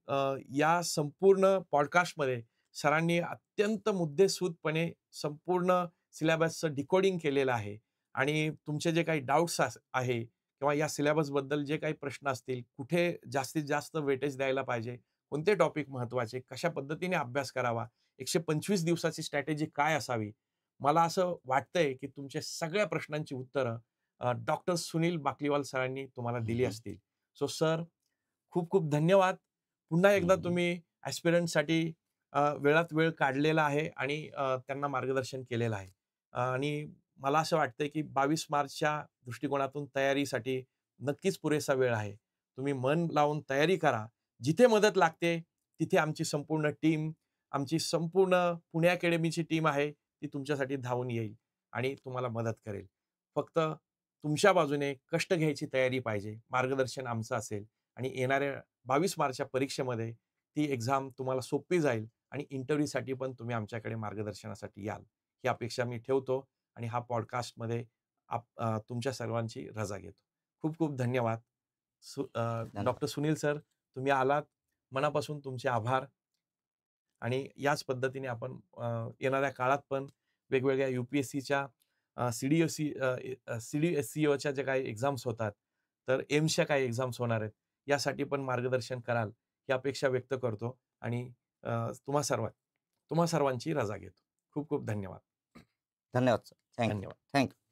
Speaker 1: या संपूर्ण पॉडकास्टमध्ये सरांनी अत्यंत मुद्देसूदपणे संपूर्ण सिलेबसचं डिकोडिंग केलेलं आहे आणि तुमचे जे काही डाउट्स आहे किंवा या सिलेबसबद्दल जे काही प्रश्न असतील, कुठे जास्तीत जास्त वेटेज द्यायला पाहिजे, कोणते टॉपिक महत्त्वाचे, कशा पद्धतीने अभ्यास करावा, 125 दिवसाची स्ट्रॅटेजी काय असावी? मला असं वाटतंय, की तुमच्या सगळ्या प्रश्नांची उत्तरं डॉक्टर सुनील बाकलीवाल सरांनी तुम्हाला
Speaker 2: हं,
Speaker 1: दिली
Speaker 2: हं.
Speaker 1: असतील. सो सर, खूप खूप धन्यवाद. पुन्हा
Speaker 2: हं,
Speaker 1: एकदा
Speaker 2: हं.
Speaker 1: तुम्ही ॲस्पिरंटसाठी वेळात वेळ काढलेला आहे आणि त्यांना मार्गदर्शन केलेलं आहे. आणि मला असं वाटतंय, की 22 मार्चच्या दृष्टिकोनातून तयारीसाठी नक्कीच पुरेसा वेळ आहे. तुम्ही मन लावून तयारी करा. जिथे मदत लागते, तिथे आमची संपूर्ण टीम, आमची संपूर्ण पुणे अकॅडमीची टीम आहे, ती तुमच्यासाठी धावून येईल आणि तुम्हाला मदत करेल. फक्त तुमच्या बाजूने कष्ट घ्यायची तयारी पाहिजे. मार्गदर्शन आमचं असेल आणि येणाऱ्या 22 मार्चच्या परीक्षेमध्ये ती एक्झाम तुम्हाला सोपी जाईल आणि इंटरव्ह्यूसाठी पण तुम्ही आमच्याकडे मार्गदर्शनासाठी याल. ही अपेक्षा मी ठेवतो आणि हा पॉडकास्टमध्ये तुमच्या सर्वांची रजा घेतो. खूप खूप धन्यवाद.
Speaker 2: धन्यवाद.
Speaker 1: डॉक्टर सुनील सर, तुम्ही आलात. मनापासून तुमचे आभार आणि याच पद्धतीने आपण येणाऱ्या काळात पण वेगवेगळ्या यू-पी-एस-सीच्या सी-डी-एस-सी-ओच्या ज्या काही एक्झाम्स होतात, तर एम्सच्या काही एक्झाम्स होणार आहेत. यासाठी पण मार्गदर्शन कराल, ही अपेक्षा व्यक्त करतो आणि तुम्हा सर्वांची रजा घेतो. खूप खूप धन्यवाद.
Speaker 2: धन्यवाद सर. Thank you.
Speaker 1: धन्यवाद.
Speaker 2: Thank you.